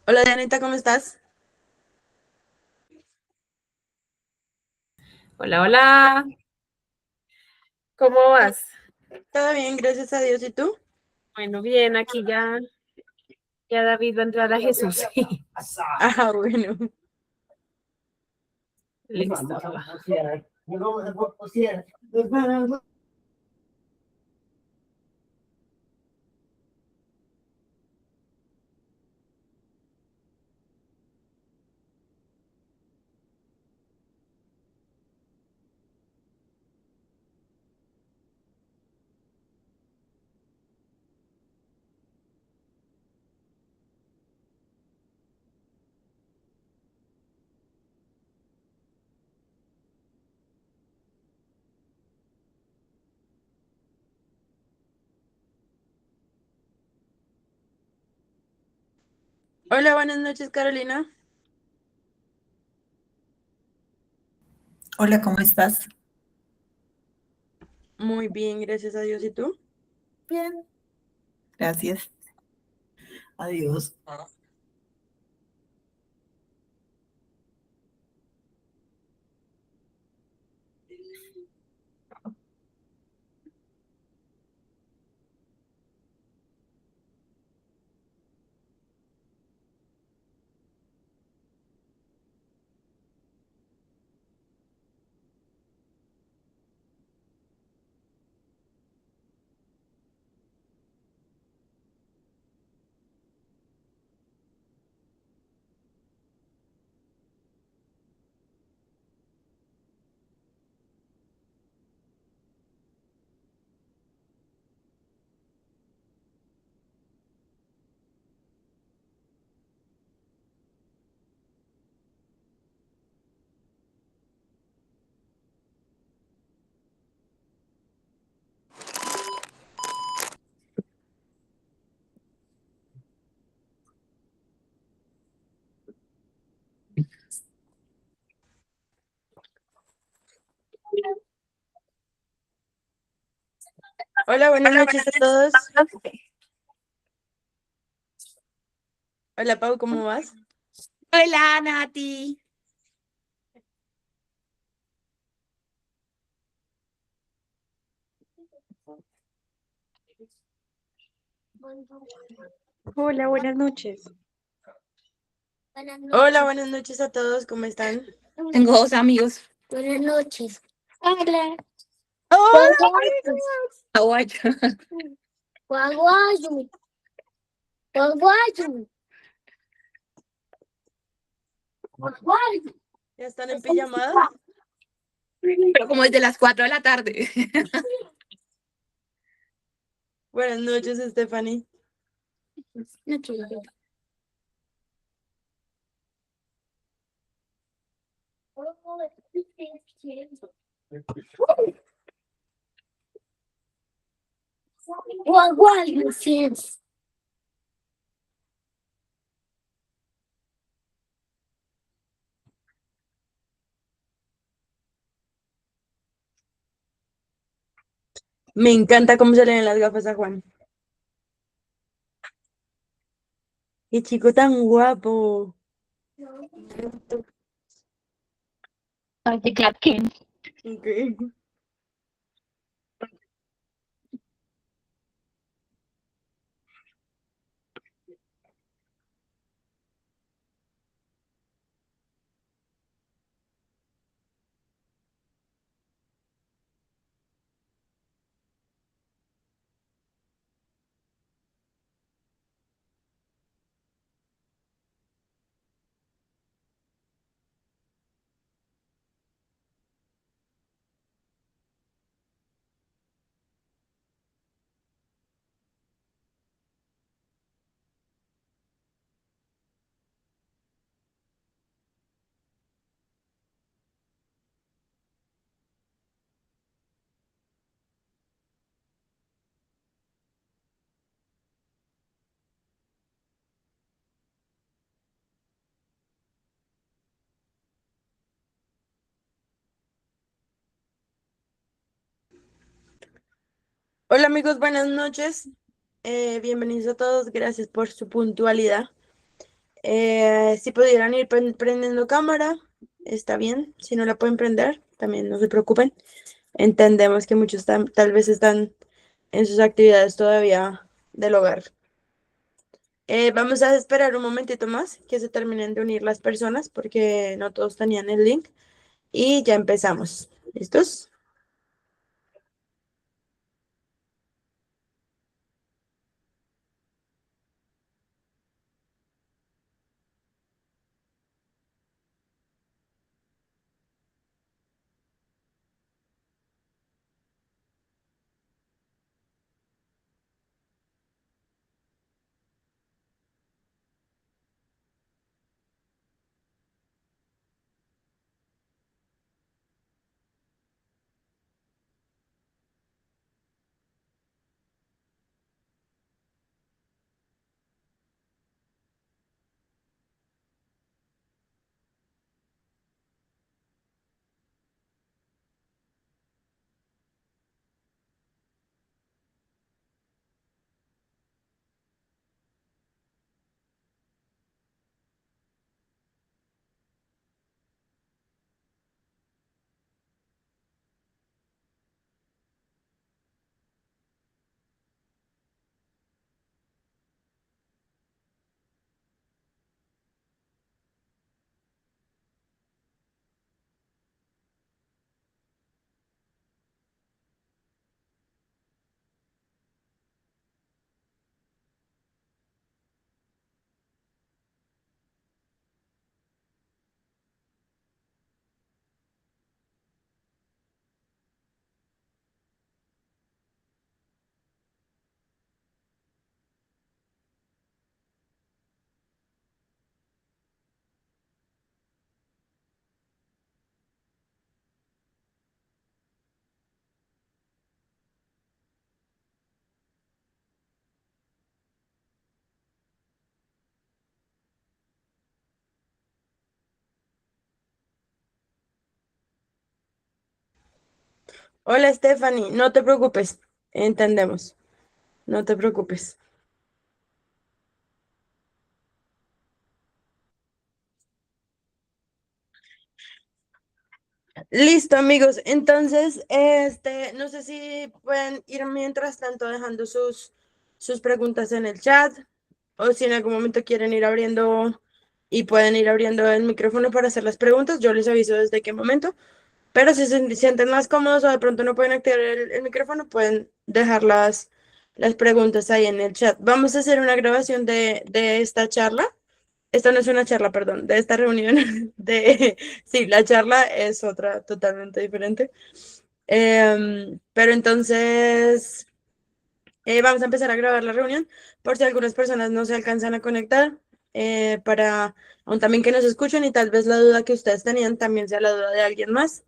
Hola Dianita, ¿cómo estás? Hola, hola, ¿cómo vas? Todo bien, gracias a Dios. ¿Y tú? Bueno, bien, aquí ya David va a entrar a Jesús. Ah, bueno. Listo. Hola, buenas noches, Carolina. Hola, ¿cómo estás? Muy bien, gracias a Dios. ¿Y tú? Bien, gracias. Adiós. Hola, buenas noches a todos. Hola, Pau, ¿cómo vas? Hola, Nati. Hola, buenas noches. Buenas Hola, noches. buenas noches a todos, ¿cómo están? Tengo dos amigos. Buenas noches. Hola. ¡Hola, Guaguayos. amigos! Aguayo. Guaguayo. Guaguayo. Guaguayo. ¿Ya están en pijamada? Pero como desde las 4 de la tarde. Buenas noches, Stephanie. No quiero. Guaguayo, sí. Me encanta cómo se le ven las gafas a Juan. ¡Qué chico tan guapo! Parece Clark Kent. Ok. Hola, amigos, buenas noches. Bienvenidos a todos, gracias por su puntualidad. Si pudieran ir prendiendo cámara, está bien. Si no la pueden prender, también no se preocupen. Entendemos que muchos tal vez están en sus actividades todavía del hogar. Vamos a esperar un momentito más que se terminen de unir las personas porque no todos tenían el link y ya empezamos. ¿Listos? Hola Stephanie, no te preocupes, entendemos, no te preocupes. Listo, amigos. Entonces, no sé si pueden ir mientras tanto dejando sus preguntas en el chat o si en algún momento quieren ir abriendo y pueden ir abriendo el micrófono para hacer las preguntas. Yo les aviso desde qué momento. Pero si se sienten más cómodos o de pronto no pueden activar el micrófono, pueden dejar las preguntas ahí en el chat. Vamos a hacer una grabación de esta charla. Esta no es una charla, perdón, de esta reunión. Sí, la charla es otra totalmente diferente. Pero entonces vamos a empezar a grabar la reunión por si algunas personas no se alcanzan a conectar, para aún también que nos escuchen y tal vez la duda que ustedes tenían también sea la duda de alguien más.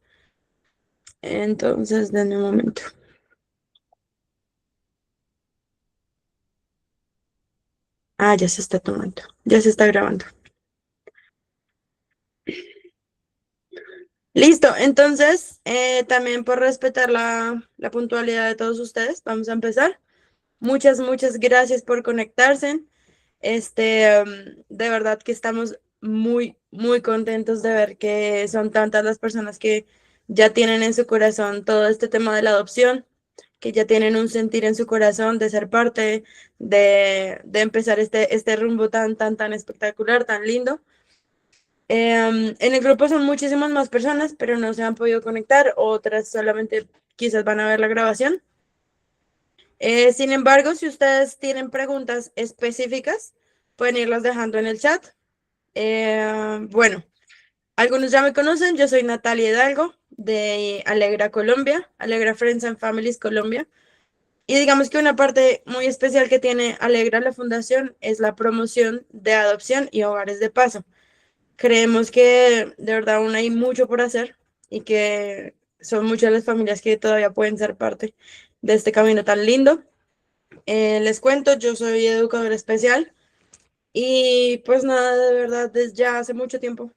Entonces, denme un momento. Ah, ya se está tomando, ya se está grabando. Listo, entonces, también por respetar la puntualidad de todos ustedes, vamos a empezar. Muchas gracias por conectarse. De verdad que estamos muy contentos de ver que son tantas las personas que ya tienen en su corazón todo este tema de la adopción, que ya tienen un sentir en su corazón de ser parte, de empezar este rumbo tan espectacular, tan lindo. En el grupo son muchísimas más personas, pero no se han podido conectar, otras solamente quizás van a ver la grabación. Sin embargo, si ustedes tienen preguntas específicas, pueden irlas dejando en el chat. Bueno, algunos ya me conocen, yo soy Natalia Hidalgo de Alegra Colombia, Alegra Friends and Families Colombia. Y digamos que una parte muy especial que tiene Alegra la fundación es la promoción de adopción y hogares de paso. Creemos que de verdad aún hay mucho por hacer y que son muchas las familias que todavía pueden ser parte de este camino tan lindo. Les cuento, yo soy educadora especial y pues nada, de verdad, desde ya hace mucho tiempo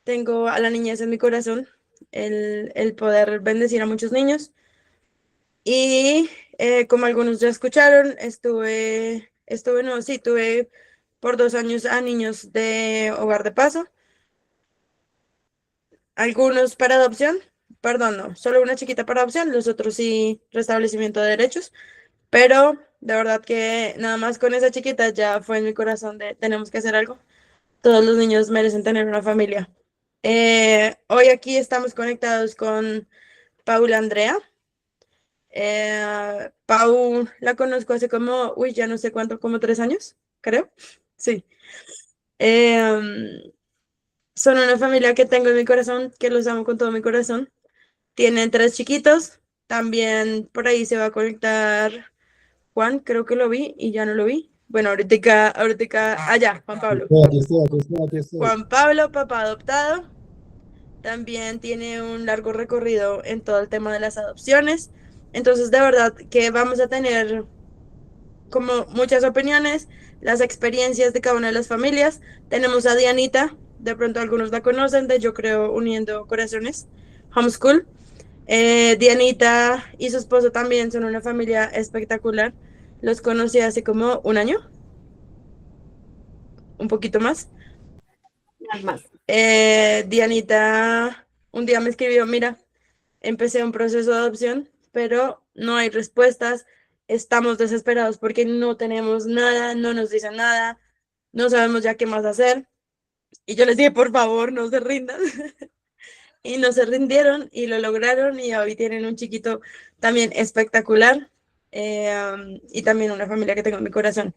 tengo a la niñez en mi corazón, el poder bendecir a muchos niños. Y como algunos ya escucharon, no, sí, tuve por 2 años a niños de hogar de paso, algunos para adopción, perdón, no, solo una chiquita para adopción, los otros sí restablecimiento de derechos, pero de verdad que nada más con esa chiquita ya fue en mi corazón de tenemos que hacer algo. Todos los niños merecen tener una familia. Hoy aquí estamos conectados con Paula Andrea. Pau la conozco hace como, uy, ya no sé cuánto, como 3 años, creo. Sí. Son una familia que tengo en mi corazón, que los amo con todo mi corazón. Tienen 3 chiquitos. También por ahí se va a conectar Juan, creo que lo vi y ya no lo vi. Bueno, ahorita, allá, Juan Pablo. Aquí estoy. Juan Pablo, papá adoptado, también tiene un largo recorrido en todo el tema de las adopciones. Entonces, de verdad que vamos a tener como muchas opiniones, las experiencias de cada una de las familias. Tenemos a Dianita, de pronto algunos la conocen, de Yo Creo Uniendo Corazones, Homeschool. Dianita y su esposo también son una familia espectacular. Los conocí hace como un año, un poquito más. Más. Dianita un día me escribió, mira, empecé un proceso de adopción, pero no hay respuestas, estamos desesperados porque no tenemos nada, no nos dicen nada, no sabemos ya qué más hacer. Y yo les dije, por favor, no se rindan. Y no se rindieron y lo lograron y hoy tienen un chiquito también espectacular y también una familia que tengo en mi corazón.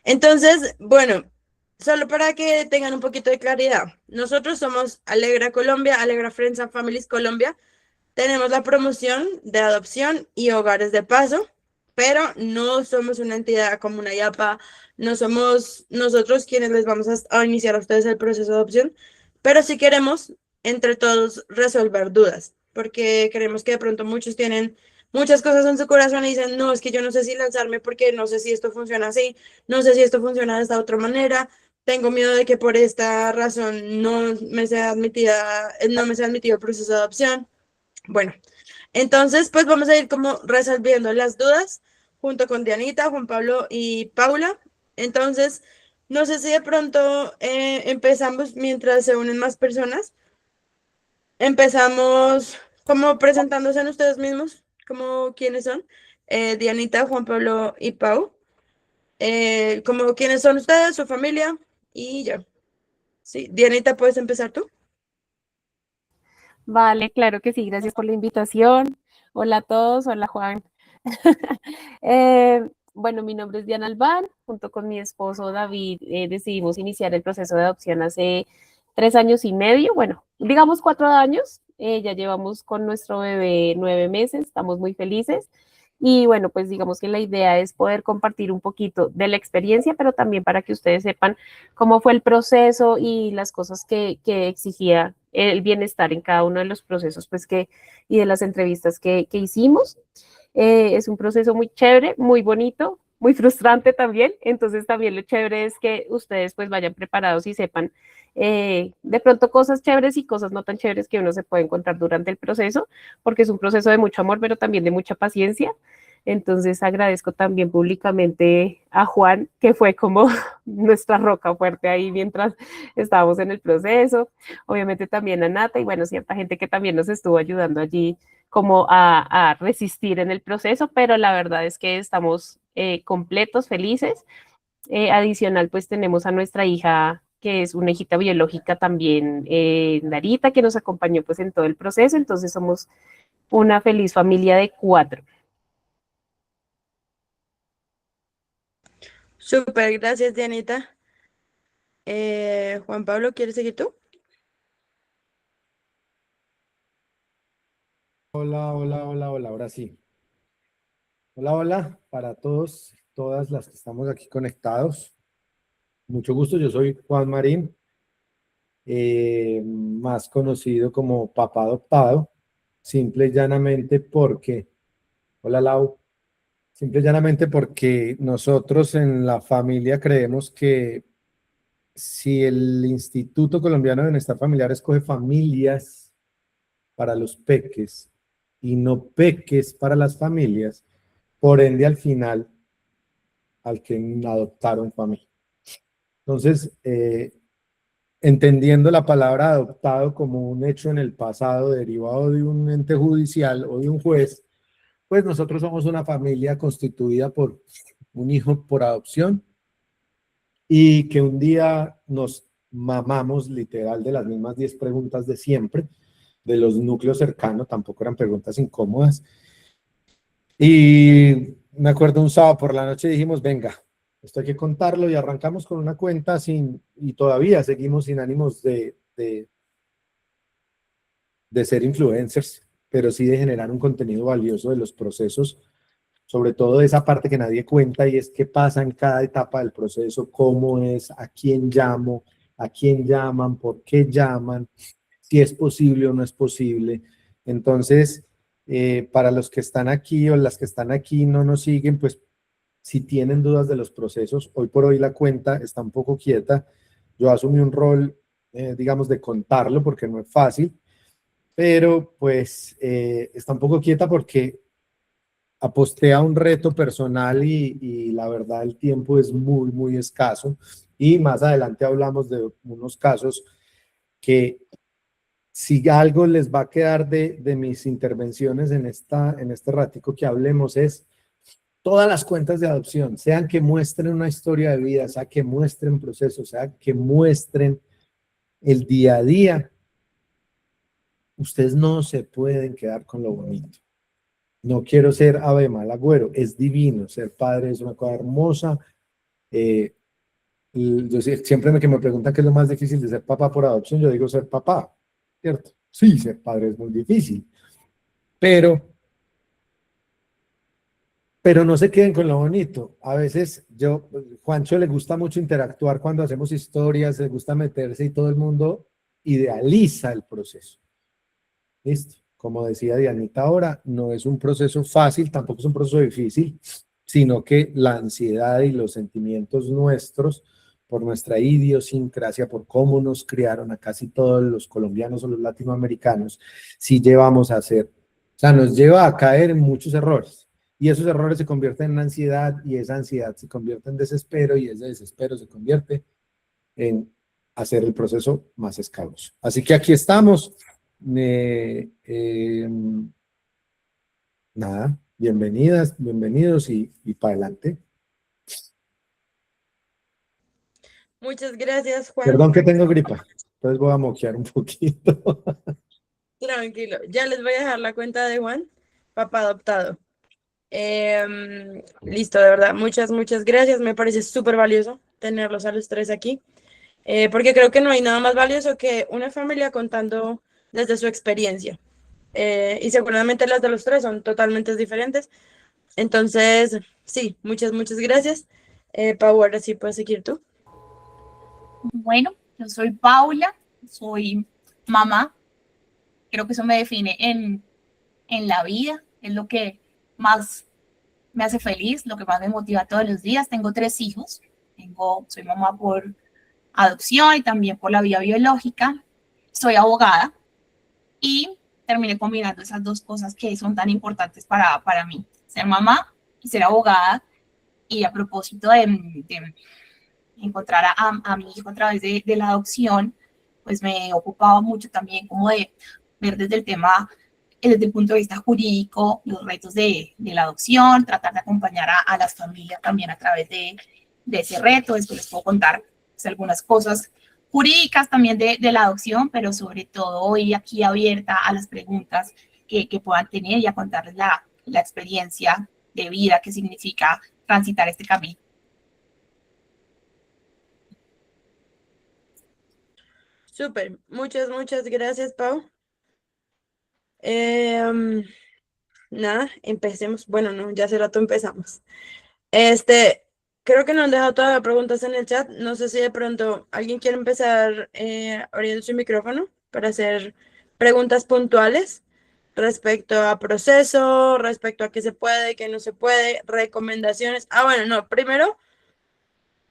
Entonces, bueno, solo para que tengan un poquito de claridad, nosotros somos Alegra Colombia, Alegra Friends and Families Colombia. Tenemos la promoción de adopción y hogares de paso, pero no somos una entidad como una IAPA, no somos nosotros quienes les vamos a iniciar a ustedes el proceso de adopción, pero sí queremos entre todos resolver dudas, porque creemos que de pronto muchos tienen muchas cosas en su corazón y dicen, no, es que yo no sé si lanzarme porque no sé si esto funciona así, no sé si esto funciona de esta otra manera, tengo miedo de que por esta razón no me sea admitido el proceso de adopción. Bueno, entonces pues vamos a ir como resolviendo las dudas junto con Dianita, Juan Pablo y Paula. Entonces, no sé si de pronto empezamos mientras se unen más personas. Empezamos como presentándose en ustedes mismos, como quiénes son. Dianita, Juan Pablo y Pau. Como quiénes son ustedes, su familia y ya. Sí, Dianita, ¿puedes empezar tú? Vale, claro que sí, gracias por la invitación. Hola a todos, hola Juan. Bueno, mi nombre es Diana Albán, junto con mi esposo David decidimos iniciar el proceso de adopción hace 3 años y medio, bueno, digamos 4 años, ya llevamos con nuestro bebé 9 meses, estamos muy felices y bueno, pues digamos que la idea es poder compartir un poquito de la experiencia, pero también para que ustedes sepan cómo fue el proceso y las cosas que exigía el bienestar en cada uno de los procesos pues y de las entrevistas que hicimos. Es un proceso muy chévere, muy bonito, muy frustrante también. Entonces también lo chévere es que ustedes pues vayan preparados y sepan de pronto cosas chéveres y cosas no tan chéveres que uno se puede encontrar durante el proceso, porque es un proceso de mucho amor, pero también de mucha paciencia. Entonces agradezco también públicamente a Juan, que fue como nuestra roca fuerte ahí mientras estábamos en el proceso. Obviamente también a Nata y bueno, cierta gente que también nos estuvo ayudando allí como a resistir en el proceso, pero la verdad es que estamos completos, felices. Adicional, pues tenemos a nuestra hija, que es una hijita biológica también, Narita, que nos acompañó pues en todo el proceso, entonces somos una feliz familia de 4. Súper, gracias, Dianita. Juan Pablo, ¿quieres seguir tú? Hola, hola, hola, hola, ahora sí. Hola, hola para todos, todas las que estamos aquí conectados. Mucho gusto, yo soy Juan Marín, más conocido como papá adoptado, simple y llanamente porque, hola Lau, simple y llanamente porque nosotros en la familia creemos que si el Instituto Colombiano de Bienestar Familiar escoge familias para los peques y no peques para las familias, por ende al final al que adoptaron familia. Entonces, entendiendo la palabra adoptado como un hecho en el pasado derivado de un ente judicial o de un juez, pues nosotros somos una familia constituida por un hijo por adopción y que un día nos mamamos literal de las mismas 10 preguntas de siempre, de los núcleos cercanos, tampoco eran preguntas incómodas. Y me acuerdo un sábado por la noche dijimos, venga, esto hay que contarlo y arrancamos con una cuenta y todavía seguimos sin ánimos de ser influencers, pero sí de generar un contenido valioso de los procesos, sobre todo de esa parte que nadie cuenta y es qué pasa en cada etapa del proceso, cómo es, a quién llamo, a quién llaman, por qué llaman, si es posible o no es posible. Entonces, para los que están aquí o las que están aquí no nos siguen, pues si tienen dudas de los procesos, hoy por hoy la cuenta está un poco quieta. Yo asumí un rol, digamos, de contarlo porque no es fácil, pero pues está un poco quieta porque aposté a un reto personal y la verdad el tiempo es muy, muy escaso. Y más adelante hablamos de unos casos que si algo les va a quedar de mis intervenciones en este ratico que hablemos es todas las cuentas de adopción, sean que muestren una historia de vida, sea que muestren procesos, sea que muestren el día a día, ustedes no se pueden quedar con lo bonito. No quiero ser ave mal agüero, es divino, ser padre es una cosa hermosa. Yo siempre que me preguntan qué es lo más difícil de ser papá por adopción, yo digo ser papá, ¿cierto? Sí, ser padre es muy difícil, pero no se queden con lo bonito. A veces Juancho le gusta mucho interactuar cuando hacemos historias, le gusta meterse y todo el mundo idealiza el proceso. ¿Listo? Como decía Dianita ahora, no es un proceso fácil, tampoco es un proceso difícil, sino que la ansiedad y los sentimientos nuestros, por nuestra idiosincrasia, por cómo nos criaron a casi todos los colombianos o los latinoamericanos, sí llevamos a hacer, o sea, nos lleva a caer en muchos errores. Y esos errores se convierten en ansiedad y esa ansiedad se convierte en desespero y ese desespero se convierte en hacer el proceso más escabroso. Así que aquí estamos. Nada, bienvenidas, bienvenidos y para adelante. Muchas gracias, Juan. Perdón que tengo gripa, entonces voy a moquear un poquito. Tranquilo, ya les voy a dejar la cuenta de Juan, papá adoptado. Listo, de verdad, muchas gracias. Me parece súper valioso tenerlos a los tres aquí, porque creo que no hay nada más valioso que una familia contando desde su experiencia. Y seguramente las de los tres son totalmente diferentes. Entonces, sí, muchas gracias. Pau, ahora sí puedes seguir tú. Bueno, yo soy Paula, soy mamá. Creo que eso me define en la vida, es lo que más me hace feliz, lo que más me motiva todos los días. Tengo 3 hijos, soy mamá por adopción y también por la vía biológica. Soy abogada y terminé combinando esas 2 cosas que son tan importantes para mí, ser mamá y ser abogada. Y a propósito de encontrar a mi hijo a través de la adopción, pues me ocupaba mucho también como de ver desde el tema, desde el punto de vista jurídico, los retos de la adopción, tratar de acompañar a las familias también a través de ese reto. Después les puedo contar pues, algunas cosas jurídicas también de la adopción, pero sobre todo hoy aquí abierta a las preguntas que puedan tener y a contarles la experiencia de vida que significa transitar este camino. Súper, muchas gracias, Pau. Nada, empecemos. Bueno, no, ya hace rato empezamos. Creo que no han dejado todavía preguntas en el chat. No sé si de pronto alguien quiere empezar abriendo su micrófono para hacer preguntas puntuales respecto a proceso, respecto a qué se puede, qué no se puede, recomendaciones. Bueno, no, primero,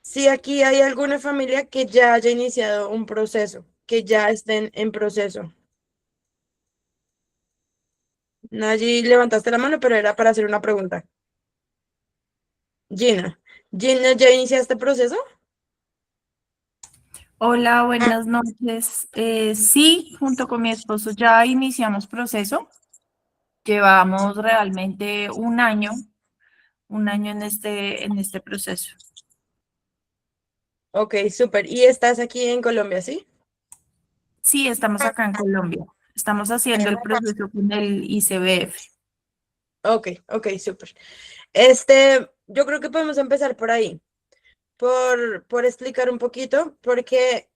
si aquí hay alguna familia que ya haya iniciado un proceso, que ya estén en proceso. Nayi, levantaste la mano, pero era para hacer una pregunta. Gina, ¿ya iniciaste proceso? Hola, buenas noches. Sí, junto con mi esposo ya iniciamos proceso. Llevamos realmente un año en este proceso. Ok, súper. ¿Y estás aquí en Colombia, sí? Sí, estamos acá en Colombia. Estamos haciendo el proceso con el ICBF. Ok, ok, súper. Yo creo que podemos empezar por ahí, por explicar un poquito, porque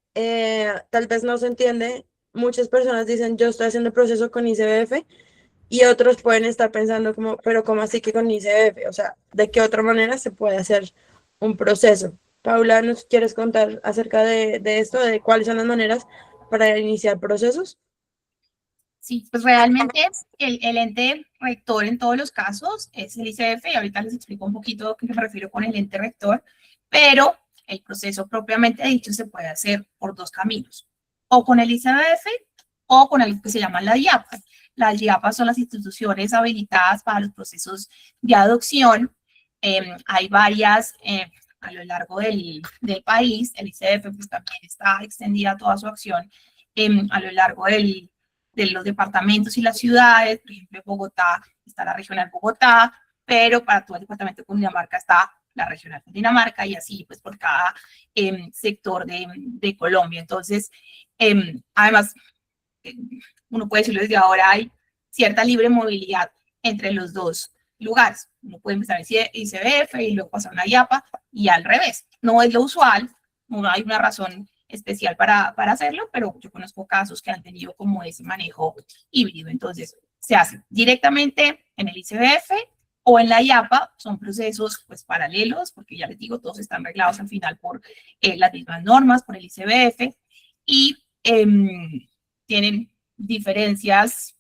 tal vez no se entiende. Muchas personas dicen, yo estoy haciendo el proceso con ICBF y otros pueden estar pensando como, pero ¿cómo así que con ICBF? O sea, ¿de qué otra manera se puede hacer un proceso? Paula, ¿nos quieres contar acerca de esto, de cuáles son las maneras para iniciar procesos? Sí, pues realmente el ente rector en todos los casos es el ICF y ahorita les explico un poquito a qué me refiero con el ente rector, pero el proceso propiamente dicho se puede hacer por dos caminos, o con el ICBF o con algo que se llama la DIAPA. Las DIAPA son las instituciones habilitadas para los procesos de adopción. Hay varias a lo largo del país. El ICF pues, también está extendida toda su acción a lo largo de los departamentos y las ciudades. Por ejemplo, en Bogotá está la regional Bogotá, pero para todo el departamento de Cundinamarca está la regional Cundinamarca y así pues por cada sector de Colombia. Entonces, además, uno puede decirlo desde ahora, hay cierta libre movilidad entre los dos lugares. Uno puede empezar en ICBF y luego pasar a una IAPA y al revés. No es lo usual, no hay una razón especial para hacerlo, pero yo conozco casos que han tenido como ese manejo híbrido. Entonces, se hace directamente en el ICBF o en la IAPA. Son procesos pues paralelos, porque ya les digo, todos están reglados al final por las mismas normas, por el ICBF, y tienen diferencias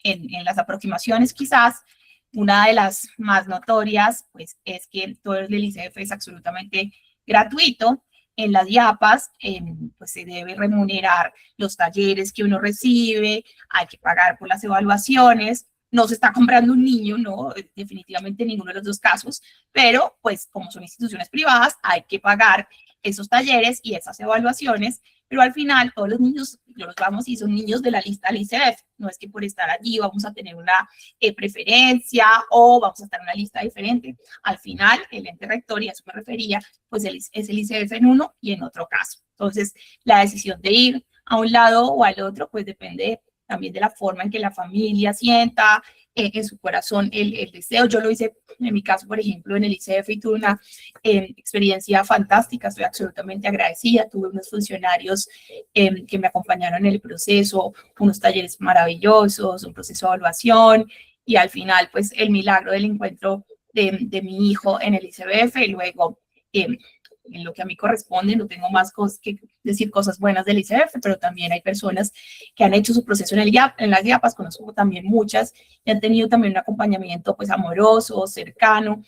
en las aproximaciones quizás. Una de las más notorias pues es que todo el ICF es absolutamente gratuito. En las IAPAs pues se debe remunerar los talleres que uno recibe, hay que pagar por las evaluaciones, no se está comprando un niño, no, definitivamente en ninguno de los dos casos, pero pues como son instituciones privadas hay que pagar esos talleres y esas evaluaciones, pero al final todos los niños, los vamos y son niños de la lista del ICF, no es que por estar allí vamos a tener una preferencia o vamos a estar en una lista diferente. Al final el ente rector, y a eso me refería, pues es el ICF en uno y en otro caso. Entonces la decisión de ir a un lado o al otro pues depende también de la forma en que la familia sienta en su corazón el deseo. Yo lo hice en mi caso, por ejemplo, en el ICF y tuve una experiencia fantástica, estoy absolutamente agradecida, tuve unos funcionarios que me acompañaron en el proceso, unos talleres maravillosos, un proceso de evaluación y al final pues el milagro del encuentro de mi hijo en el ICBF y luego en lo que a mí corresponde, no tengo más que decir cosas buenas del ICF, pero también hay personas que han hecho su proceso en las IAPAs, conozco también muchas, y han tenido también un acompañamiento pues amoroso, cercano.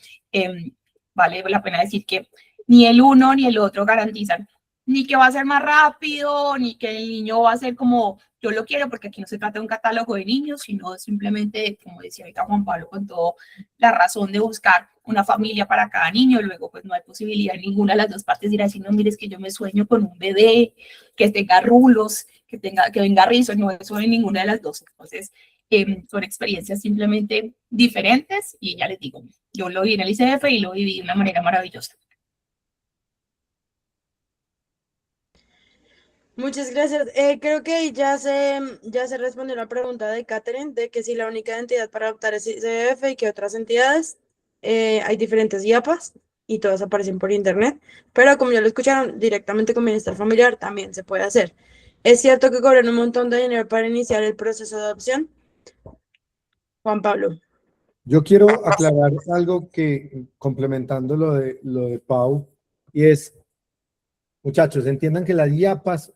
Vale la pena decir que ni el uno ni el otro garantizan ni que va a ser más rápido, ni que el niño va a ser como yo lo quiero, porque aquí no se trata de un catálogo de niños, sino simplemente, como decía ahorita Juan Pablo, con toda la razón de buscar una familia para cada niño. Luego, pues no hay posibilidad en ninguna de las dos partes de ir a decir, no, mire, es que yo me sueño con un bebé, que tenga rulos, que venga rizo, no, eso en ninguna de las dos. Entonces, son experiencias simplemente diferentes y ya les digo, yo lo vi en el ICF y lo viví de una manera maravillosa. Muchas gracias. Creo que ya se respondió la pregunta de Catherine de que si la única entidad para adoptar es ICF y que otras entidades, hay diferentes IAPAs y todas aparecen por internet, pero como ya lo escucharon, directamente con Bienestar Familiar también se puede hacer. ¿Es cierto que cobran un montón de dinero para iniciar el proceso de adopción? Juan Pablo. Yo quiero aclarar algo que, complementando lo de Pau, y es, muchachos, entiendan que las IAPAs,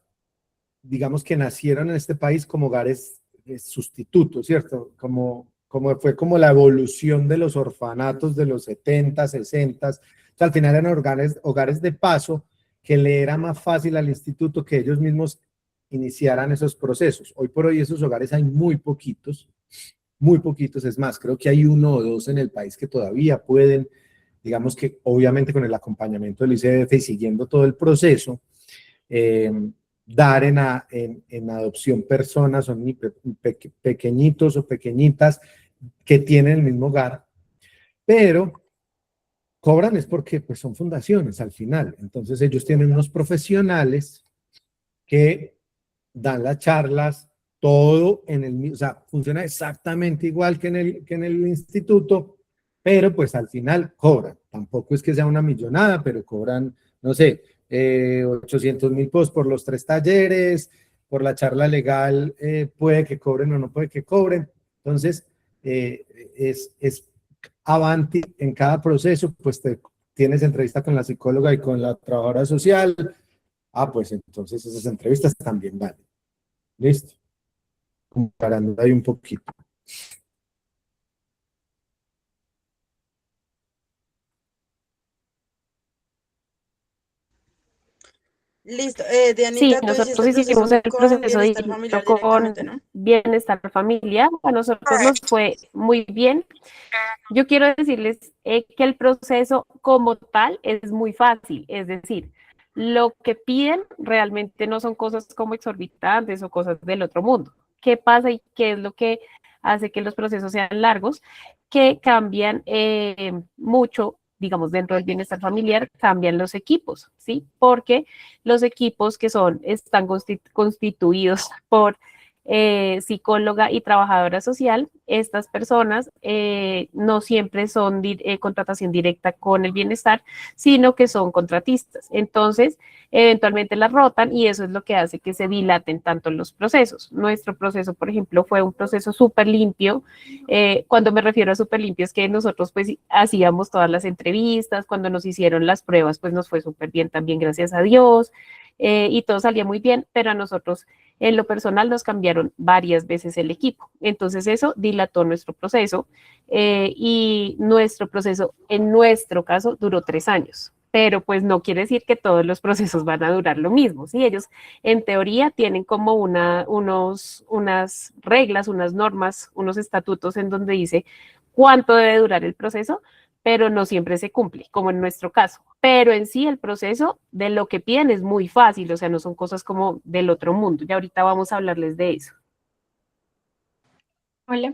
digamos que nacieron en este país como hogares sustitutos, ¿cierto? Como fue como la evolución de los orfanatos de los 70, 60, o sea, al final eran hogares de paso que le era más fácil al instituto que ellos mismos iniciaran esos procesos. Hoy por hoy esos hogares hay muy poquitos, es más, creo que hay uno o dos en el país que todavía pueden, digamos que obviamente con el acompañamiento del ICF y siguiendo todo el proceso, eh, dar en adopción personas, son pequeñitos o pequeñitas que tienen el mismo hogar, pero cobran es porque pues, son fundaciones al final. Entonces ellos tienen unos profesionales que dan las charlas, todo en el mismo, o sea, funciona exactamente igual que en el instituto, pero pues al final cobran. Tampoco es que sea una millonada, pero cobran, no sé, 800.000 pesos por los 3 talleres, por la charla legal, puede que cobren o no puede que cobren. Entonces, es avanti en cada proceso, pues tienes entrevista con la psicóloga y con la trabajadora social. Ah, pues entonces esas entrevistas también valen. Listo. Comparando ahí un poquito. Listo. Sí, Dianita, tú hiciste nosotros el hicimos proceso el con proceso bienestar distinto familiar con directamente, ¿no? bienestar familiar. A nosotros nos fue muy bien. Yo quiero decirles que el proceso como tal es muy fácil, es decir, lo que piden realmente no son cosas como exorbitantes o cosas del otro mundo. ¿Qué pasa y qué es lo que hace que los procesos sean largos? Que cambian mucho, digamos, dentro del bienestar familiar, cambian los equipos, ¿sí? Porque los equipos que están constituidos por psicóloga y trabajadora social, estas personas no siempre son contratación directa con el bienestar, sino que son contratistas. Entonces, eventualmente las rotan y eso es lo que hace que se dilaten tanto los procesos. Nuestro proceso, por ejemplo, fue un proceso súper limpio. Cuando me refiero a súper limpio es que nosotros pues hacíamos todas las entrevistas, cuando nos hicieron las pruebas pues nos fue súper bien también, gracias a Dios, y todo salía muy bien, pero a nosotros en lo personal nos cambiaron varias veces el equipo. Entonces eso dilató nuestro proceso y nuestro proceso, en nuestro caso, duró 3 años. Pero pues no quiere decir que todos los procesos van a durar lo mismo, ¿sí? Ellos en teoría tienen como unas reglas, unas normas, unos estatutos en donde dice cuánto debe durar el proceso, pero no siempre se cumple, como en nuestro caso. Pero en sí el proceso de lo que piden es muy fácil, o sea, no son cosas como del otro mundo. Y ahorita vamos a hablarles de eso. Hola.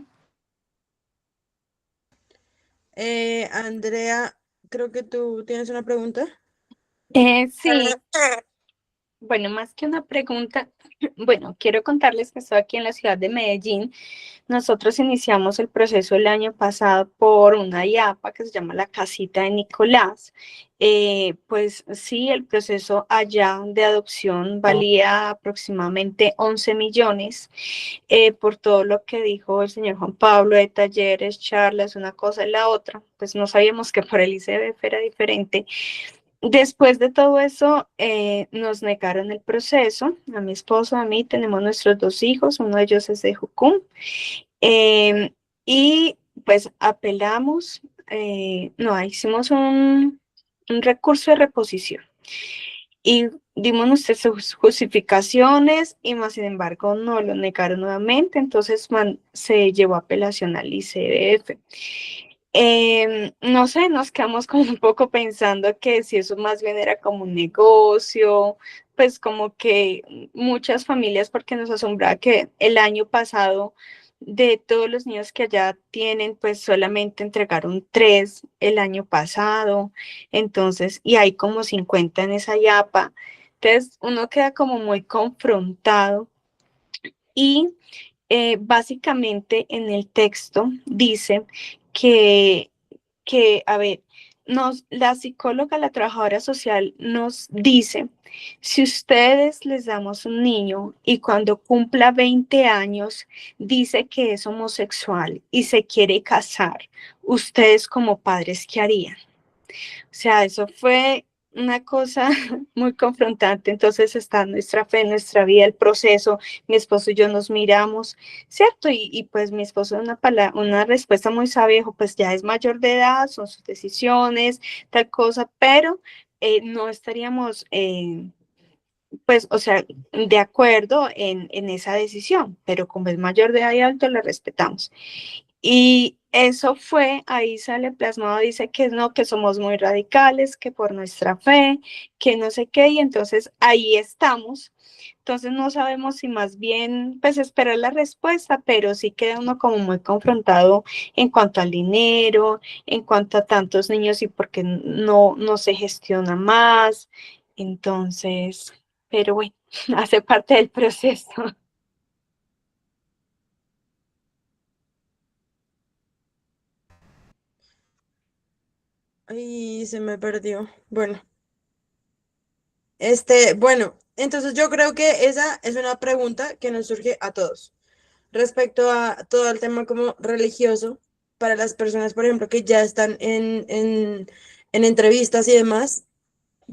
Andrea, creo que tú tienes una pregunta. Sí, bueno, más que una pregunta, bueno, quiero contarles que estoy aquí en la ciudad de Medellín. Nosotros iniciamos el proceso el año pasado por una IAPA que se llama la Casita de Nicolás. Pues sí, el proceso allá de adopción valía aproximadamente 11 millones por todo lo que dijo el señor Juan Pablo de talleres, charlas, una cosa y la otra. Pues no sabíamos que por el ICBF era diferente. Después de todo eso, nos negaron el proceso. A mi esposo, a mí, tenemos nuestros 2 hijos, uno de ellos es de Jucum. Y pues apelamos, no, hicimos un recurso de reposición y dimos nuestras justificaciones y más sin embargo no lo negaron nuevamente, entonces se llevó apelación al ICBF. No sé, nos quedamos como un poco pensando que si eso más bien era como un negocio, pues como que muchas familias, porque nos asombraba que el año pasado de todos los niños que allá tienen, pues solamente entregaron 3 el año pasado, entonces, y hay como 50 en esa yapa, entonces uno queda como muy confrontado y básicamente en el texto dice que, a ver, la psicóloga, la trabajadora social nos dice, si ustedes les damos un niño y cuando cumpla 20 años dice que es homosexual y se quiere casar, ustedes como padres, ¿qué harían? O sea, eso fue una cosa muy confrontante. Entonces está nuestra fe, nuestra vida, el proceso. Mi esposo y yo nos miramos, ¿cierto? Y pues mi esposo una respuesta muy sabia, dijo, pues ya es mayor de edad, son sus decisiones, tal cosa, pero no estaríamos, pues, o sea, de acuerdo en esa decisión, pero como es mayor de edad y alto, la respetamos. Y eso fue, ahí sale plasmado, dice que no, que somos muy radicales, que por nuestra fe, que no sé qué, y entonces ahí estamos. Entonces no sabemos si más bien, pues esperar la respuesta, pero sí queda uno como muy confrontado en cuanto al dinero, en cuanto a tantos niños y por qué no se gestiona más. Entonces, pero bueno, hace parte del proceso. Ay, se me perdió. Bueno, entonces yo creo que esa es una pregunta que nos surge a todos. Respecto a todo el tema como religioso, para las personas, por ejemplo, que ya están en entrevistas y demás,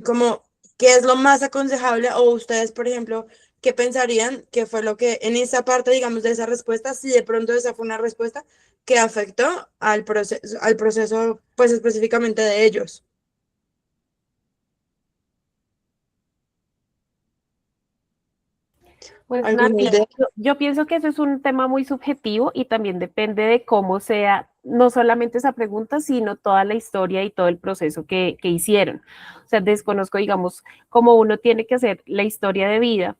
como, ¿qué es lo más aconsejable? O ustedes, por ejemplo, ¿qué pensarían que fue lo que en esa parte, digamos, de esa respuesta, si de pronto esa fue una respuesta que afectó al proceso, pues específicamente de ellos? Pues ¿Alguna Nati, idea? yo pienso que eso es un tema muy subjetivo y también depende de cómo sea, no solamente esa pregunta, sino toda la historia y todo el proceso que hicieron. O sea, desconozco, digamos, cómo uno tiene que hacer la historia de vida.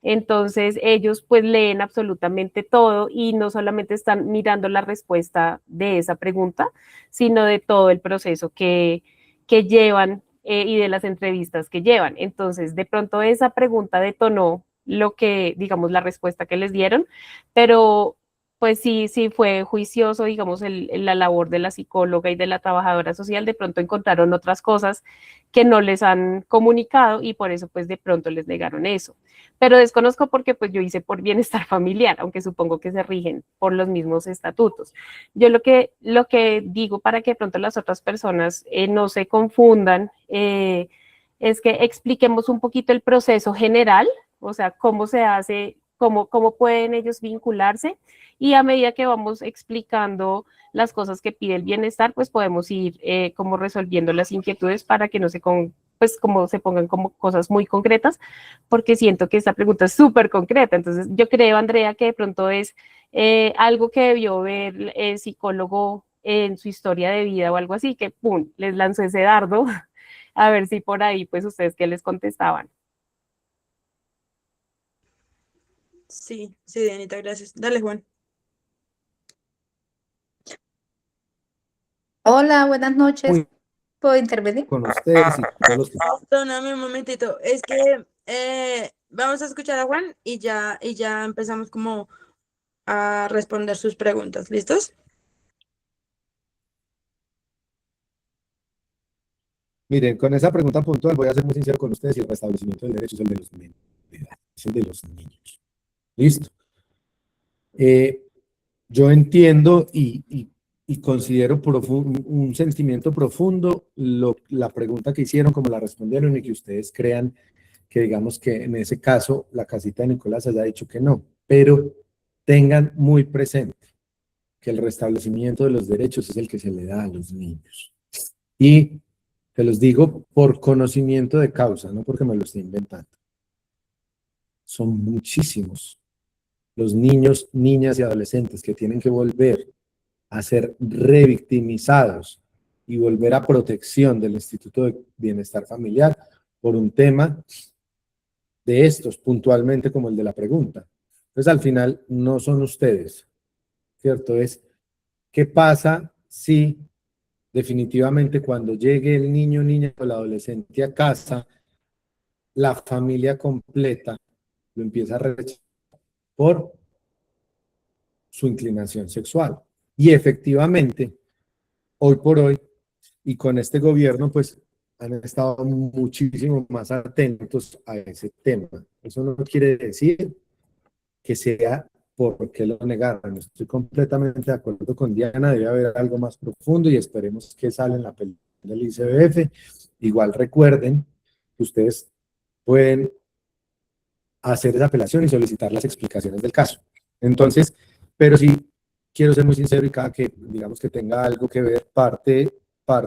Entonces ellos pues leen absolutamente todo y no solamente están mirando la respuesta de esa pregunta, sino de todo el proceso que llevan y de las entrevistas que llevan. Entonces, de pronto esa pregunta detonó lo que, digamos, la respuesta que les dieron, pero pues sí fue juicioso, digamos, la labor de la psicóloga y de la trabajadora social, de pronto encontraron otras cosas que no les han comunicado y por eso pues de pronto les negaron eso. Pero desconozco porque pues yo hice por bienestar familiar, aunque supongo que se rigen por los mismos estatutos. Yo lo que digo para que de pronto las otras personas no se confundan es que expliquemos un poquito el proceso general, o sea, cómo se hace, cómo pueden ellos vincularse y a medida que vamos explicando las cosas que pide el bienestar, pues podemos ir como resolviendo las inquietudes para que no se pues como se pongan como cosas muy concretas, porque siento que esta pregunta es súper concreta. Entonces, yo creo, Andrea, que de pronto es algo que debió ver el psicólogo en su historia de vida o algo así, que pum, les lanzó ese dardo, a ver si por ahí, pues ustedes qué les contestaban. Sí, sí, Dianita, gracias. Dale, Juan. Hola, buenas noches. Muy ¿Puedo intervenir? con ustedes y todos los que... Perdóname un momentito. Es que vamos a escuchar a Juan y ya empezamos como a responder sus preguntas. ¿Listos? Miren, con esa pregunta puntual voy a ser muy sincero con ustedes y el restablecimiento del derecho es el de los menores de edad, es el de los niños. ¿Listo? Yo entiendo y considero un sentimiento profundo la pregunta que hicieron, como la respondieron y que ustedes crean que digamos que en ese caso la casita de Nicolás haya dicho que no, pero tengan muy presente que el restablecimiento de los derechos es el que se le da a los niños. Y te los digo por conocimiento de causa, no porque me lo esté inventando. Son muchísimos los niños, niñas y adolescentes que tienen que volver a ser revictimizados y volver a protección del Instituto de Bienestar Familiar por un tema de estos, puntualmente como el de la pregunta. Entonces, al final, no son ustedes, ¿cierto? Es, ¿qué pasa si definitivamente cuando llegue el niño, niña o el adolescente a casa, la familia completa lo empieza a rechazar por su inclinación sexual? Y efectivamente, hoy por hoy, y con este gobierno, pues han estado muchísimo más atentos a ese tema. Eso no quiere decir que sea porque lo negaron. Estoy completamente de acuerdo con Diana, debe haber algo más profundo y esperemos que salga en la película del ICBF. Igual recuerden que ustedes pueden hacer esa apelación y solicitar las explicaciones del caso. Entonces, pero sí quiero ser muy sincero y cada que digamos que tenga algo que ver, parte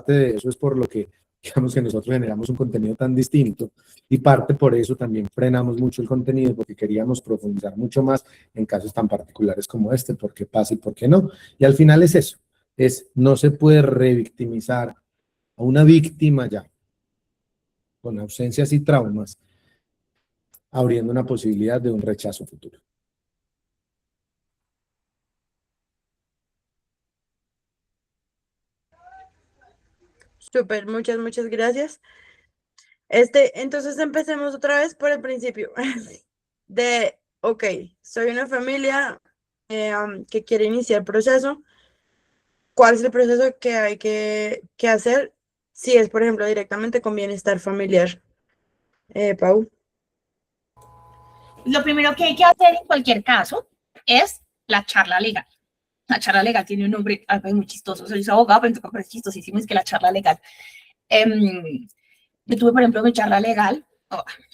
de eso es por lo que digamos que nosotros generamos un contenido tan distinto y parte por eso también frenamos mucho el contenido porque queríamos profundizar mucho más en casos tan particulares como este, por qué pasa y por qué no. Y al final es eso, no se puede revictimizar a una víctima ya con ausencias y traumas, abriendo una posibilidad de un rechazo futuro. Súper, muchas gracias. Entonces empecemos otra vez por el principio. Ok, soy una familia que quiere iniciar proceso. ¿Cuál es el proceso que hay que hacer? Si es, por ejemplo, directamente con bienestar familiar. Pau. Lo primero que hay que hacer en cualquier caso es la charla legal. La charla legal tiene un nombre algo muy chistoso. Soy abogado, pero es chistosísimo, es que la charla legal. Yo tuve, por ejemplo, mi charla legal.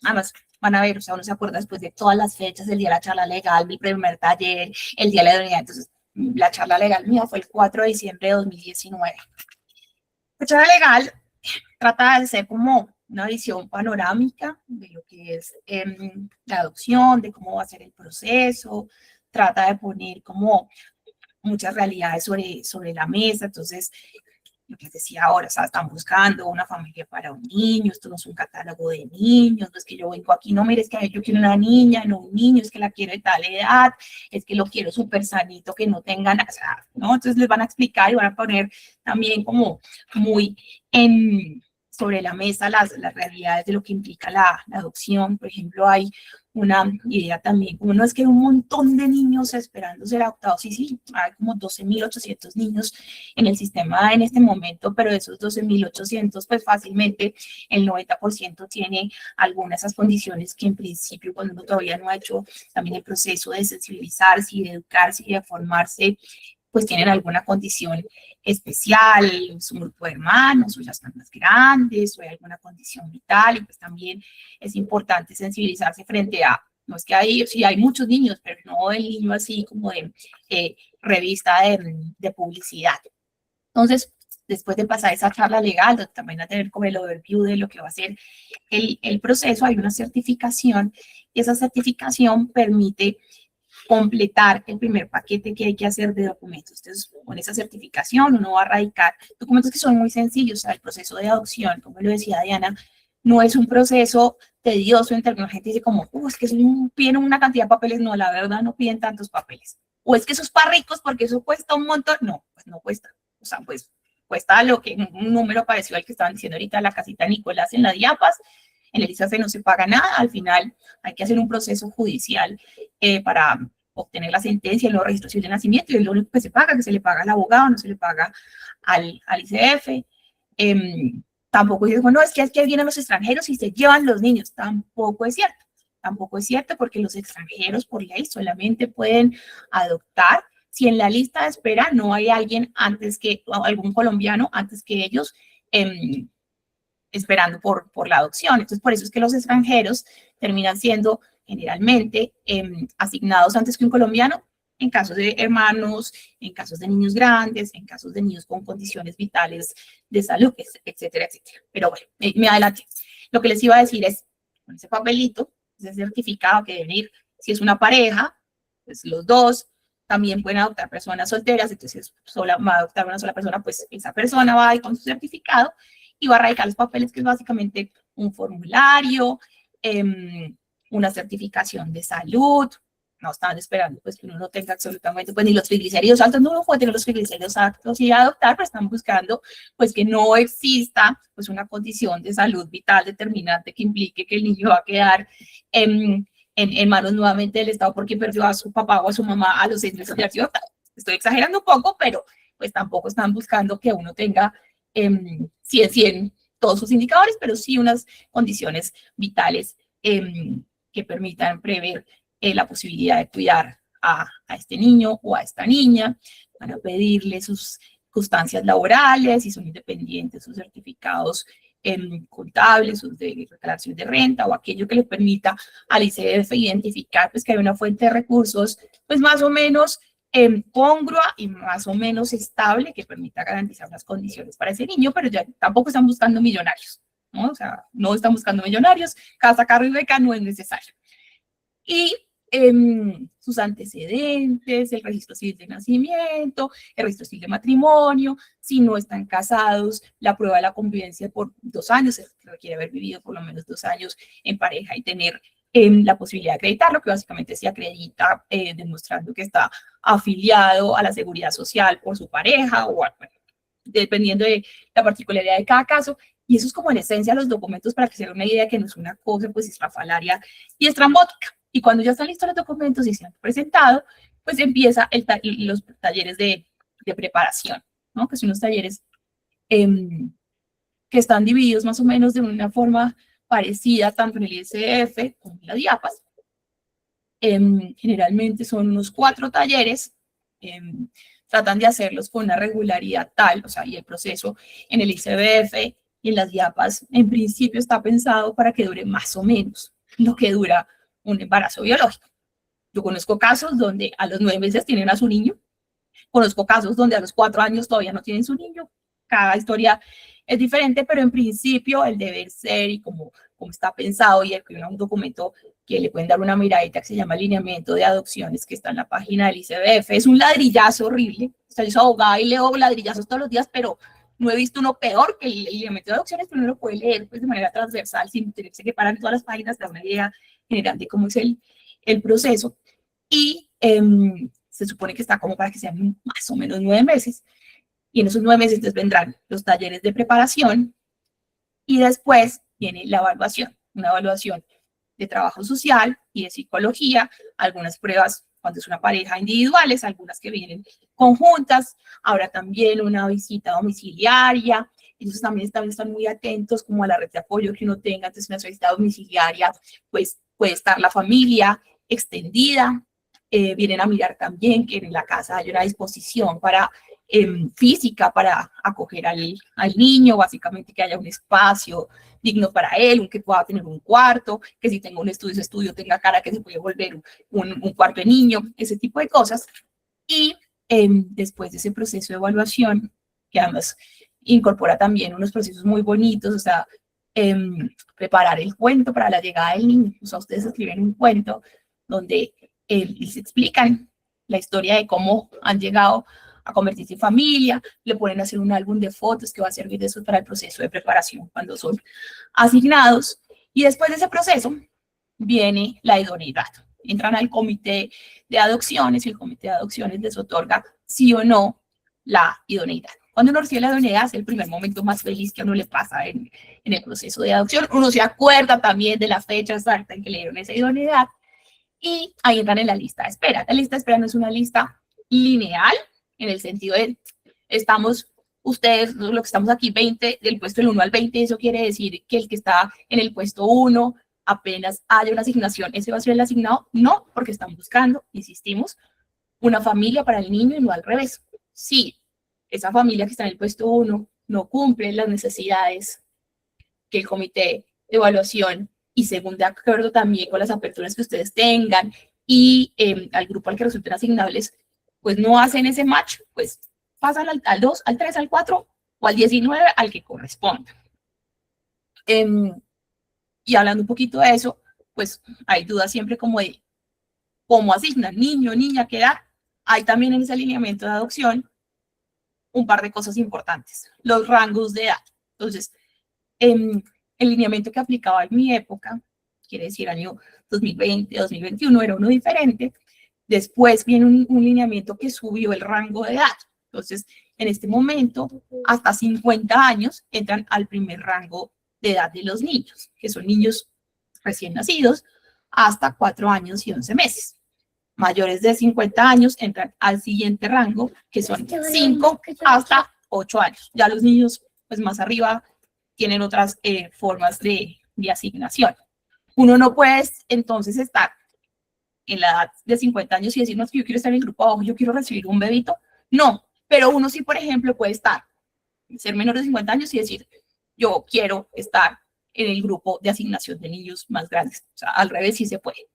Además, van a ver, o sea, uno se acuerda después de todas las fechas, el día de la charla legal, mi primer taller, el día de la unidad. Entonces, la charla legal mía fue el 4 de diciembre de 2019. La charla legal trata de ser como una visión panorámica de lo que es la adopción, de cómo va a ser el proceso, trata de poner como muchas realidades sobre la mesa. Entonces, lo que les decía ahora, o sea, están buscando una familia para un niño, esto no es un catálogo de niños, no es que yo vengo aquí, no, mire, es que yo quiero una niña, no un niño, es que la quiero de tal edad, es que lo quiero súper sanito, que no tengan, o sea, ¿no? Entonces les van a explicar y van a poner también como muy sobre la mesa las realidades de lo que implica la adopción. Por ejemplo, hay una idea también, como no es que hay un montón de niños esperando ser adoptados, sí, hay como 12.800 niños en el sistema en este momento, pero de esos 12.800, pues fácilmente el 90% tiene algunas de esas condiciones que en principio, cuando uno todavía no ha hecho también el proceso de sensibilizarse y de educarse y de formarse, pues tienen alguna condición especial, su grupo de hermanos, o ya están más grandes, o hay alguna condición vital, y pues también es importante sensibilizarse frente a, no es que sí hay muchos niños, pero no el niño así como de revista de publicidad. Entonces, después de pasar esa charla legal, donde también va a tener como el overview de lo que va a ser el proceso, hay una certificación, y esa certificación permite completar el primer paquete que hay que hacer de documentos. Entonces, con esa certificación uno va a radicar documentos que son muy sencillos. O sea, el proceso de adopción, como lo decía Diana, no es un proceso tedioso en términos, la gente dice como, es que piden una cantidad de papeles. No, la verdad no piden tantos papeles. O es que eso es para ricos porque eso cuesta un montón. No, pues no cuesta. O sea, pues cuesta lo que un número parecido al que estaban diciendo ahorita la casita Nicolás en la Diapas. En el ISAFE no se paga nada, al final hay que hacer un proceso judicial para obtener la sentencia, el nuevo registro civil de nacimiento, y es lo único que se paga, que se le paga al abogado, no se le paga al ICF. Tampoco dice, bueno, es que vienen los extranjeros y se llevan los niños. Tampoco es cierto. Tampoco es cierto, porque los extranjeros por ley solamente pueden adoptar si en la lista de espera no hay alguien algún colombiano antes que ellos esperando por la adopción. Entonces, por eso es que los extranjeros terminan siendo generalmente asignados antes que un colombiano en casos de hermanos, en casos de niños grandes, en casos de niños con condiciones vitales de salud, etcétera, etcétera. Pero bueno, me adelanté. Lo que les iba a decir es, con ese papelito, ese certificado que deben ir, si es una pareja, pues los dos también pueden adoptar personas solteras. Entonces, si va a adoptar una sola persona, pues esa persona va a ir con su certificado y va a radicar los papeles, que es básicamente un formulario, una certificación de salud. No estaban esperando pues que uno no tenga absolutamente pues ni los triglicéridos altos, no puede tener los triglicéridos altos y adoptar, pero están buscando pues que no exista pues una condición de salud vital determinante que implique que el niño va a quedar en manos nuevamente del Estado porque perdió a su papá o a su mamá a los 6 meses de acción. Estoy exagerando un poco, pero pues tampoco están buscando que uno tenga 100 todos sus indicadores, pero sí unas condiciones vitales que permitan prever la posibilidad de cuidar a este niño o a esta niña. Van a pedirle sus circunstancias laborales, si son independientes, sus certificados contables, sus declaraciones de renta o aquello que le permita al ICF identificar pues, que hay una fuente de recursos pues más o menos congrua y más o menos estable que permita garantizar las condiciones para ese niño, pero ya tampoco están buscando millonarios, ¿no? O sea, no están buscando millonarios, casa, carro y beca no es necesario. Y sus antecedentes, el registro civil de nacimiento, el registro civil de matrimonio, si no están casados, la prueba de la convivencia por 2 años, se requiere haber vivido por lo menos 2 años en pareja y tener la posibilidad de acreditarlo, que básicamente se acredita demostrando que está afiliado a la seguridad social por su pareja o bueno, dependiendo de la particularidad de cada caso. Y eso es como en esencia los documentos para que se haga una idea que no es una cosa pues estrafalaria y estrambótica. Y cuando ya están listos los documentos y se han presentado, pues empieza los talleres de preparación, ¿no? Que son unos talleres que están divididos más o menos de una forma parecida tanto en el ISF como en las IAPAS. Generalmente son unos 4 talleres, tratan de hacerlos con una regularidad tal, o sea, y el proceso en el ICBF y en las IAPAS en principio está pensado para que dure más o menos lo que dura un embarazo biológico. Yo conozco casos donde a los 9 meses tienen a su niño, conozco casos donde a los 4 años todavía no tienen su niño, cada historia es diferente, pero en principio el deber ser y como está pensado, y hay un documento que le pueden dar una miradita que se llama Lineamiento de Adopciones, que está en la página del ICBF, es un ladrillazo horrible. O sea, yo soy abogada y leo ladrillazos todos los días, pero no he visto uno peor que el Lineamiento de Adopciones, pero uno lo puede leer pues, de manera transversal, sin tenerse que parar en todas las páginas, da una idea general de cómo es el proceso. Y se supone que está como para que sean más o menos 9 meses. Y en esos 9 meses entonces vendrán los talleres de preparación y después viene la evaluación, una evaluación de trabajo social y de psicología, algunas pruebas cuando es una pareja individuales, algunas que vienen conjuntas, ahora también una visita domiciliaria, ellos también están muy atentos como a la red de apoyo que uno tenga, entonces una visita domiciliaria, pues puede estar la familia extendida, vienen a mirar también que en la casa hay una disposición para física para acoger al niño, básicamente que haya un espacio digno para él, que pueda tener un cuarto, que si tenga un estudio, ese estudio tenga cara que se puede volver un cuarto de niño, ese tipo de cosas. Y después de ese proceso de evaluación, que además incorpora también unos procesos muy bonitos, o sea, preparar el cuento para la llegada del niño, o sea, ustedes escriben un cuento donde les explican la historia de cómo han llegado a convertirse en familia, le ponen a hacer un álbum de fotos que va a servir de eso para el proceso de preparación cuando son asignados. Y después de ese proceso viene la idoneidad. Entran al comité de adopciones y el comité de adopciones les otorga sí o no la idoneidad. Cuando uno recibe la idoneidad es el primer momento más feliz que a uno le pasa en el proceso de adopción. Uno se acuerda también de la fecha exacta en que le dieron esa idoneidad y ahí entran en la lista de espera. La lista de espera no es una lista lineal, en el sentido de, ustedes, lo que estamos aquí, 20, del puesto del 1 al 20, eso quiere decir que el que está en el puesto 1, apenas haya una asignación, ese va a ser el asignado, no, porque están buscando, insistimos, una familia para el niño y no al revés. Si esa familia que está en el puesto 1 no cumple las necesidades que el comité de evaluación y según de acuerdo también con las aperturas que ustedes tengan y al grupo al que resulten asignables, pues no hacen ese match, pues pasan al 2, al 3, al 4 o al 19, al que corresponda. Y hablando un poquito de eso, pues hay dudas siempre como de cómo asignan niño, niña, qué edad. Hay también en ese alineamiento de adopción un par de cosas importantes, los rangos de edad. Entonces, el lineamiento que aplicaba en mi época, quiere decir año 2020, 2021, era uno diferente. Después viene un lineamiento que subió el rango de edad. Entonces, en este momento, hasta 50 años entran al primer rango de edad de los niños, que son niños recién nacidos, hasta 4 años y 11 meses. Mayores de 50 años entran al siguiente rango, que son 5 hasta 8 años. Ya los niños, pues más arriba, tienen otras formas de asignación. Uno no puede entonces estar en la edad de 50 años y decir, no, es que yo quiero estar en el grupo abajo, yo quiero recibir un bebito. No, pero uno sí, por ejemplo, puede ser menor de 50 años y decir, yo quiero estar en el grupo de asignación de niños más grandes. O sea, al revés sí se puede.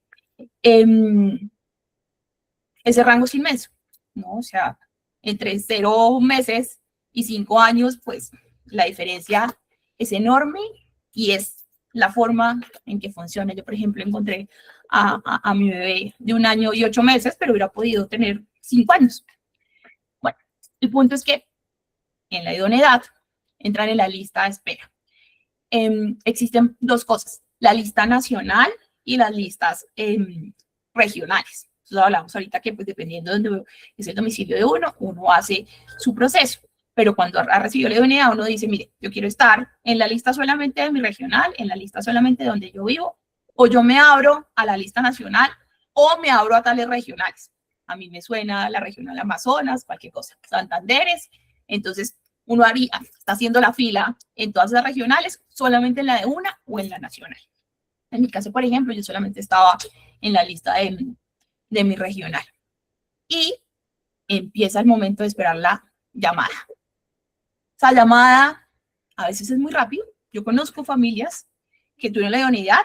Ese rango es inmenso. ¿no? O sea, entre 0 meses y 5 años, pues la diferencia es enorme y es la forma en que funciona. Yo, por ejemplo, encontré a mi bebé de 1 año y 8 meses, pero hubiera podido tener 5 años. Bueno, el punto es que en la idoneidad entran en la lista de espera. Existen dos cosas, la lista nacional y las listas regionales. Entonces hablamos ahorita que pues dependiendo de dónde es el domicilio de uno hace su proceso. Pero cuando ha recibido la idoneidad, uno dice, mire, yo quiero estar en la lista solamente de mi regional, en la lista solamente de donde yo vivo, o yo me abro a la lista nacional, o me abro a tales regionales. A mí me suena la regional Amazonas, cualquier cosa, Santanderes. Entonces, uno está haciendo la fila en todas las regionales, solamente en la de una o en la nacional. En mi caso, por ejemplo, yo solamente estaba en la lista de mi regional. Y empieza el momento de esperar la llamada. Esa llamada a veces es muy rápido. Yo conozco familias que tuvieron la idoneidad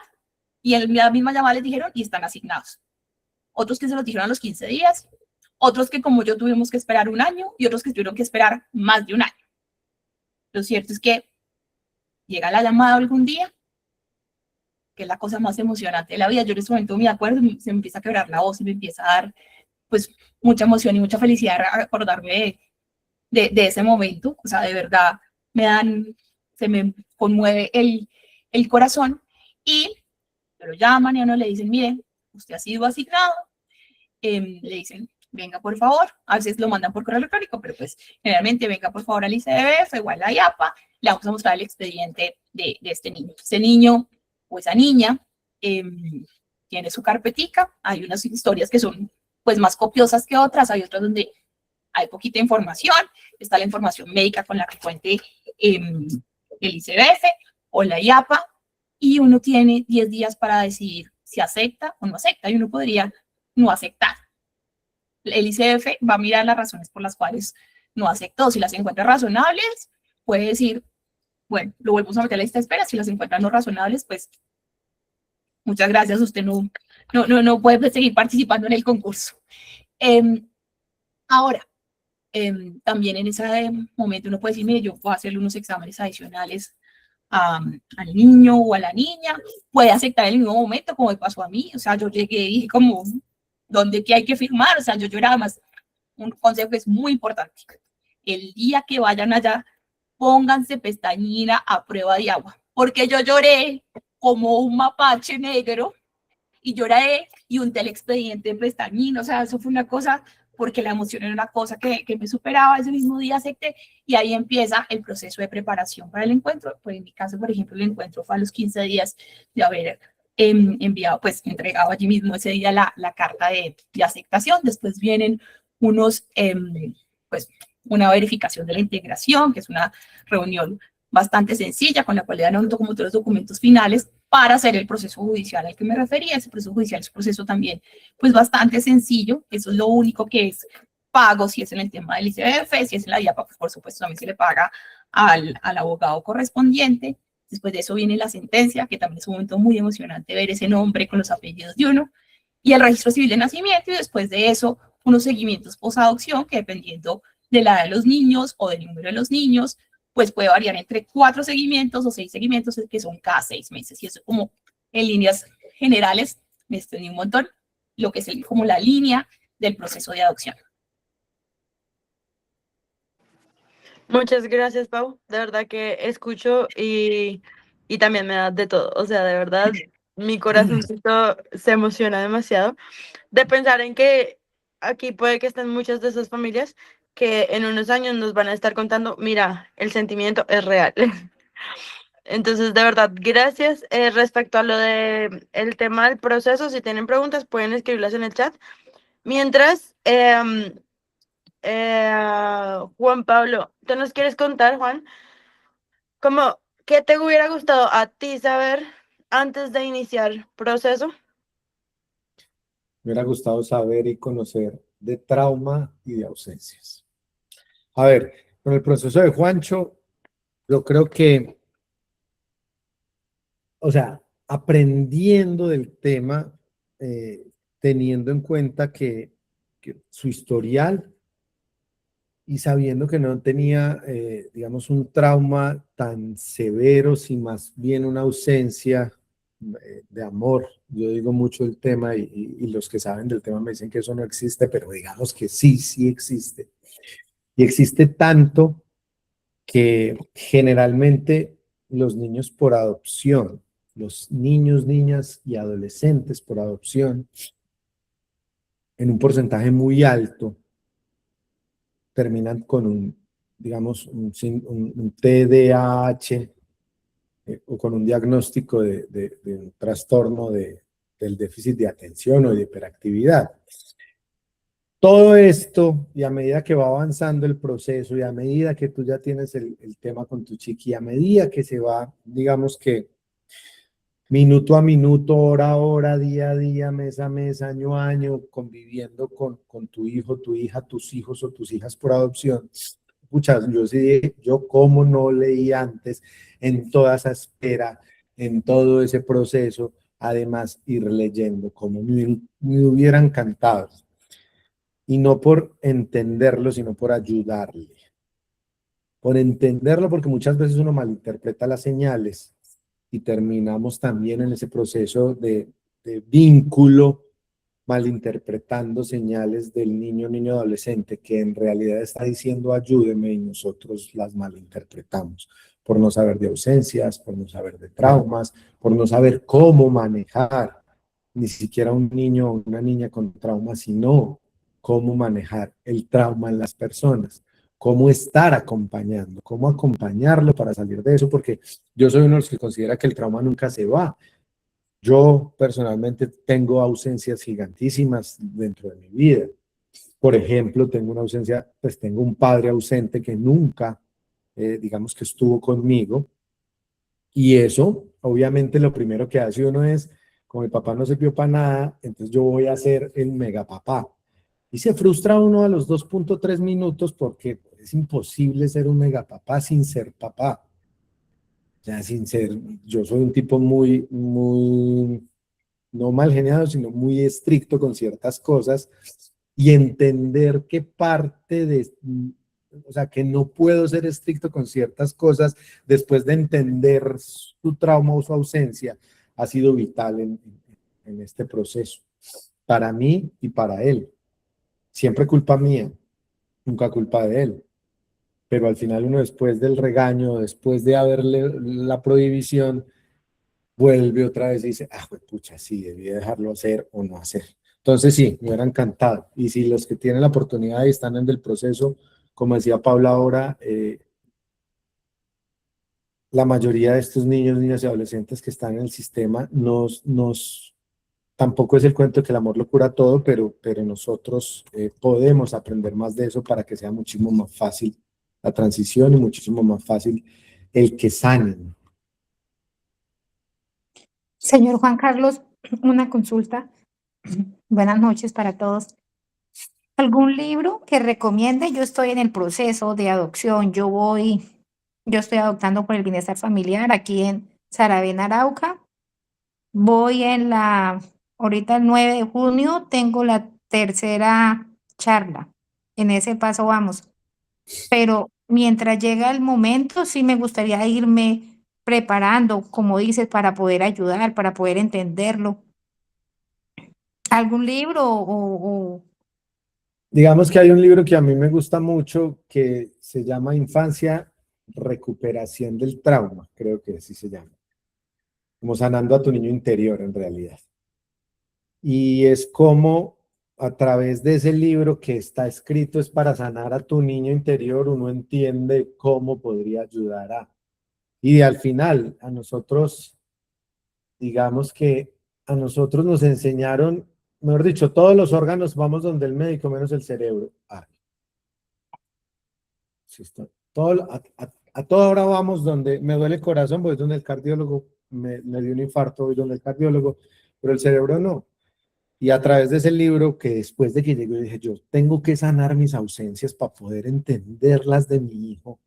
y en la misma llamada les dijeron y están asignados. Otros que se los dijeron a los 15 días, otros que como yo tuvimos que esperar 1 año y otros que tuvieron que esperar más de 1 año. Lo cierto es que llega la llamada algún día, que es la cosa más emocionante de la vida. Yo en este momento me acuerdo, se me empieza a quebrar la voz y me empieza a dar pues mucha emoción y mucha felicidad acordarme de ese momento. O sea, de verdad se me conmueve el corazón y lo llaman y a uno le dicen, miren, usted ha sido asignado, le dicen, venga por favor, a veces lo mandan por correo electrónico, pero pues generalmente venga por favor al ICBF o a la IAPA, le vamos a mostrar el expediente de este niño. Ese niño o esa niña tiene su carpetica, hay unas historias que son pues más copiosas que otras, hay otras donde hay poquita información, está la información médica con la que cuente el ICBF o la IAPA, y uno tiene 10 días para decidir si acepta o no acepta, y uno podría no aceptar. El ICBF va a mirar las razones por las cuales no aceptó. Si las encuentra razonables, puede decir, bueno, lo volvemos a meter a la lista de espera. Si las encuentra no razonables, pues muchas gracias, usted no puede seguir participando en el concurso. Ahora, también en ese momento uno puede decir, mire, yo puedo hacerle unos exámenes adicionales al niño o a la niña, puede aceptar en el mismo momento, como me pasó a mí. O sea, yo llegué y dije como, ¿dónde que hay que firmar? O sea, yo lloraba más. Un consejo que es muy importante. El día que vayan allá, pónganse pestañina a prueba de agua, porque yo lloré como un mapache negro y lloré y unté el expediente de pestañina. O sea, eso fue una cosa, porque la emoción era una cosa que me superaba. Ese mismo día acepté y ahí empieza el proceso de preparación para el encuentro. Pues en mi caso, por ejemplo, el encuentro fue a los 15 días de haber enviado, pues entregado allí mismo ese día la carta de aceptación. Después vienen pues una verificación de la integración, que es una reunión bastante sencilla con la cual le dan como todos los documentos finales para hacer el proceso judicial al que me refería. Ese proceso judicial es un proceso también pues bastante sencillo. Eso es lo único que es pago, si es en el tema del ICBF, si es en la DIAPA, pues por supuesto también se le paga al abogado correspondiente. Después de eso viene la sentencia, que también es un momento muy emocionante ver ese nombre con los apellidos de uno, y el registro civil de nacimiento, y después de eso unos seguimientos post-adopción, que dependiendo de la edad de los niños o del número de los niños, pues puede variar entre 4 seguimientos o 6 seguimientos, que son cada 6 meses. Y eso como en líneas generales, me extendí un montón, lo que es como la línea del proceso de adopción. Muchas gracias, Pau. De verdad que escucho y también me da de todo. O sea, de verdad, mi corazoncito se emociona demasiado de pensar en que aquí puede que estén muchas de esas familias que en unos años nos van a estar contando, mira, el sentimiento es real. Entonces, de verdad, gracias. Respecto a lo de el tema del proceso, si tienen preguntas, pueden escribirlas en el chat. Mientras, Juan Pablo, ¿tú nos quieres contar, Juan? ¿Cómo, qué te hubiera gustado a ti saber antes de iniciar proceso? Me hubiera gustado saber y conocer de trauma y de ausencias. A ver, con el proceso de Juancho, yo creo que, o sea, aprendiendo del tema, teniendo en cuenta que su historial y sabiendo que no tenía, digamos, un trauma tan severo, sino más bien una ausencia de amor. Yo digo mucho el tema y los que saben del tema me dicen que eso no existe, pero digamos que sí, sí existe. Y existe tanto que generalmente los niños por adopción, los niños, niñas y adolescentes por adopción, en un porcentaje muy alto, terminan con digamos, un TDAH o con un diagnóstico de un trastorno del déficit de atención o de hiperactividad. Todo esto, y a medida que va avanzando el proceso, y a medida que tú ya tienes el tema con tu chiqui, a medida que se va, digamos que minuto a minuto, hora a hora, día a día, mes a mes, año a año, conviviendo con tu hijo, tu hija, tus hijos o tus hijas por adopción. Pucha, yo sí dije, yo cómo no leí antes en toda esa espera, en todo ese proceso, además ir leyendo, como me hubiera encantado. Y no por entenderlo, sino por ayudarle. Por entenderlo, porque muchas veces uno malinterpreta las señales y terminamos también en ese proceso de vínculo, malinterpretando señales del niño adolescente que en realidad está diciendo ayúdeme y nosotros las malinterpretamos por no saber de ausencias, por no saber de traumas, por no saber cómo manejar ni siquiera un niño o una niña con traumas, sino cómo manejar el trauma en las personas, cómo estar acompañando, cómo acompañarlo para salir de eso, porque yo soy uno de los que considera que el trauma nunca se va. Yo personalmente tengo ausencias gigantísimas dentro de mi vida. Por ejemplo, tengo una ausencia, pues tengo un padre ausente que nunca, digamos que estuvo conmigo, y eso, obviamente, lo primero que hace uno es, como mi papá no se vio para nada, entonces yo voy a ser el megapapá. Y se frustra uno a los 2.3 minutos porque es imposible ser un megapapá sin ser papá. O sea, sin ser, yo soy un tipo muy, no mal geniado, sino muy estricto con ciertas cosas y entender que parte de, o sea, que no puedo ser estricto con ciertas cosas después de entender su trauma o su ausencia, ha sido vital en este proceso, para mí y para él. Siempre culpa mía, nunca culpa de él. Pero al final uno después del regaño, después de haberle la prohibición, vuelve otra vez y dice, ah, pues pucha, sí, debí dejarlo hacer o no hacer. Entonces sí, me hubiera encantado. Y si los que tienen la oportunidad y están en el proceso, como decía Paula ahora, la mayoría de estos niños, niñas y adolescentes que están en el sistema, tampoco es el cuento de que el amor lo cura todo, pero nosotros podemos aprender más de eso para que sea muchísimo más fácil la transición y muchísimo más fácil el que sanen. Señor Juan Carlos, una consulta. Buenas noches para todos. ¿Algún libro que recomiende? Yo estoy en el proceso de adopción. Yo estoy adoptando por el bienestar familiar aquí en Saravena, Arauca. Voy ahorita el 9 de junio tengo la tercera charla. En ese paso vamos. Pero mientras llega el momento, sí me gustaría irme preparando, como dices, para poder ayudar, para poder entenderlo. ¿Algún libro o Digamos que hay un libro que a mí me gusta mucho que se llama Infancia, Recuperación del Trauma, creo que así se llama. Como sanando a tu niño interior en realidad. Y es como a través de ese libro que está escrito es para sanar a tu niño interior, uno entiende cómo podría ayudar a. Y al final, a nosotros, digamos que a nosotros nos enseñaron, mejor dicho, todos los órganos vamos donde el médico, menos el cerebro. Sí está. A toda hora vamos donde me duele el corazón, voy donde el cardiólogo, me dio un infarto, voy donde el cardiólogo, pero el cerebro no. Y a través de ese libro, que después de que llegué, dije, yo tengo que sanar mis ausencias para poder entender las de mi hijo,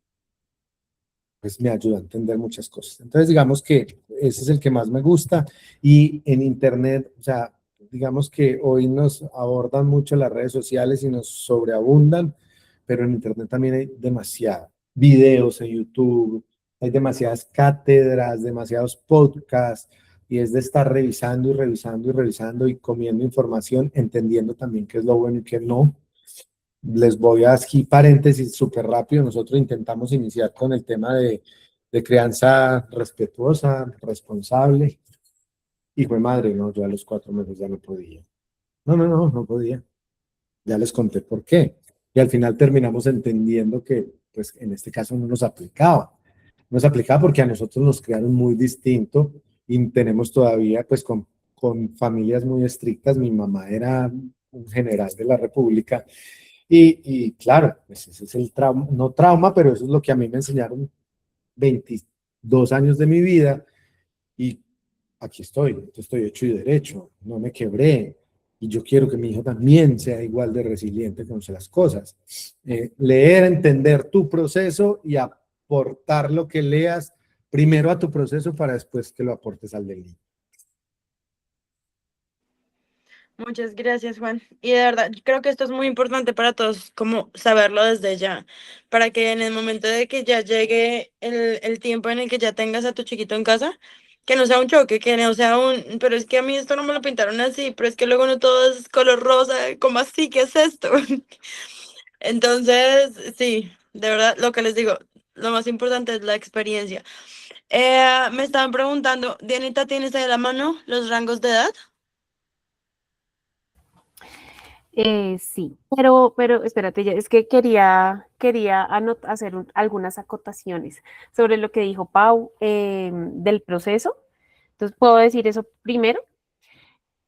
pues me ayuda a entender muchas cosas. Entonces, digamos que ese es el que más me gusta. Y en Internet, o sea, digamos que hoy nos abordan mucho las redes sociales y nos sobreabundan, pero en internet también hay demasiado. Videos en YouTube, hay demasiadas cátedras, demasiados podcasts, y es de estar revisando y revisando y revisando y comiendo información, entendiendo también qué es lo bueno y qué no. Les voy a aquí paréntesis súper rápido. Nosotros intentamos iniciar con el tema de crianza respetuosa, responsable, y fue madre, no, yo a los 4 meses ya no podía. No podía. Ya les conté por qué. Y al final terminamos entendiendo que, pues, en este caso no nos aplicaba. No nos aplicaba porque a nosotros nos crearon muy distinto y tenemos todavía, pues, con familias muy estrictas. Mi mamá era un general de la República y claro, pues ese es el trauma, no trauma, pero eso es lo que a mí me enseñaron 22 años de mi vida y aquí estoy hecho y derecho, no me quebré. Y yo quiero que mi hijo también sea igual de resiliente con las cosas. Leer, entender tu proceso y aportar lo que leas primero a tu proceso para después que lo aportes al del niño. Muchas gracias, Juan. Y de verdad, yo creo que esto es muy importante para todos, como saberlo desde ya, para que en el momento de que ya llegue el tiempo en el que ya tengas a tu chiquito en casa, que no sea un choque, que no sea pero es que a mí esto no me lo pintaron así, pero es que luego no todo es color rosa, ¿cómo así? ¿Qué es esto? Entonces, sí, de verdad, lo que les digo, lo más importante es la experiencia. Me estaban preguntando, Dianita, ¿tienes ahí a la mano los rangos de edad? Sí, pero espérate, es que quería hacer algunas acotaciones sobre lo que dijo Pau del proceso. Entonces, puedo decir eso primero.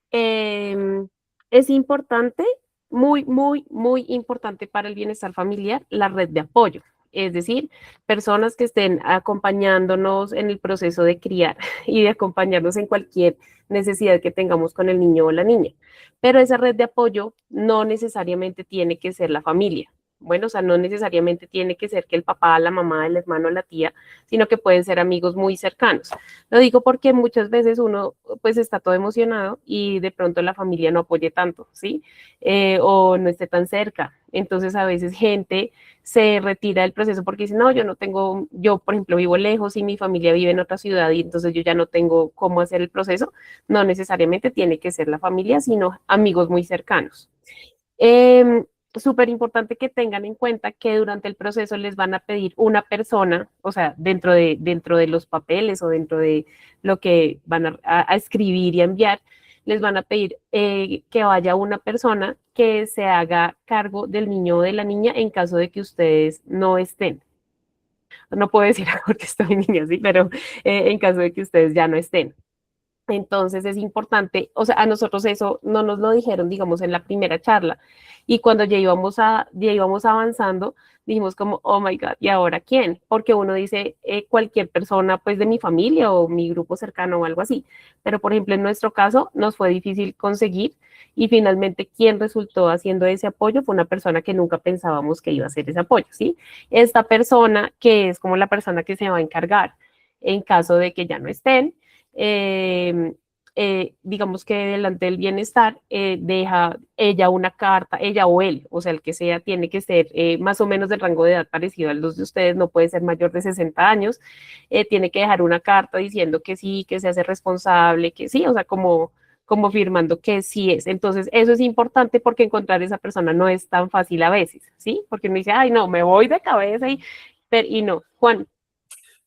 Em, es importante, muy importante para el bienestar familiar, la red de apoyo. Es decir, personas que estén acompañándonos en el proceso de criar y de acompañarnos en cualquier necesidad que tengamos con el niño o la niña. Pero esa red de apoyo no necesariamente tiene que ser la familia. Bueno, o sea, no necesariamente tiene que ser que el papá, la mamá, el hermano, la tía, sino que pueden ser amigos muy cercanos. Lo digo porque muchas veces uno pues está todo emocionado y de pronto la familia no apoye tanto, ¿sí? O no esté tan cerca. Entonces a veces gente se retira del proceso porque dice, no, yo no tengo, yo por ejemplo vivo lejos y mi familia vive en otra ciudad y entonces yo ya no tengo cómo hacer el proceso. No necesariamente tiene que ser la familia, sino amigos muy cercanos. Súper importante que tengan en cuenta que durante el proceso les van a pedir una persona, o sea, dentro de los papeles o dentro de lo que van a escribir y a enviar, les van a pedir que vaya una persona que se haga cargo del niño o de la niña en caso de que ustedes no estén. No puedo decir porque estoy niña, sí, pero en caso de que ustedes ya no estén. Entonces es importante, o sea, a nosotros eso no nos lo dijeron, digamos, en la primera charla. Y cuando ya íbamos avanzando, dijimos como, oh my God, ¿y ahora quién? Porque uno dice cualquier persona, pues de mi familia o mi grupo cercano o algo así. Pero, por ejemplo, en nuestro caso nos fue difícil conseguir y finalmente quien resultó haciendo ese apoyo fue una persona que nunca pensábamos que iba a hacer ese apoyo, ¿sí? Esta persona que es como la persona que se va a encargar en caso de que ya no estén digamos que delante del bienestar deja ella una carta, ella o él, o sea, el que sea, tiene que ser más o menos del rango de edad parecido a los de ustedes, no puede ser mayor de 60 años, tiene que dejar una carta diciendo que sí, que se hace responsable, que sí, o sea, como firmando que sí es. Entonces, eso es importante porque encontrar esa persona no es tan fácil a veces, ¿sí? Porque uno dice, ay, no, me voy de cabeza y no. Juan.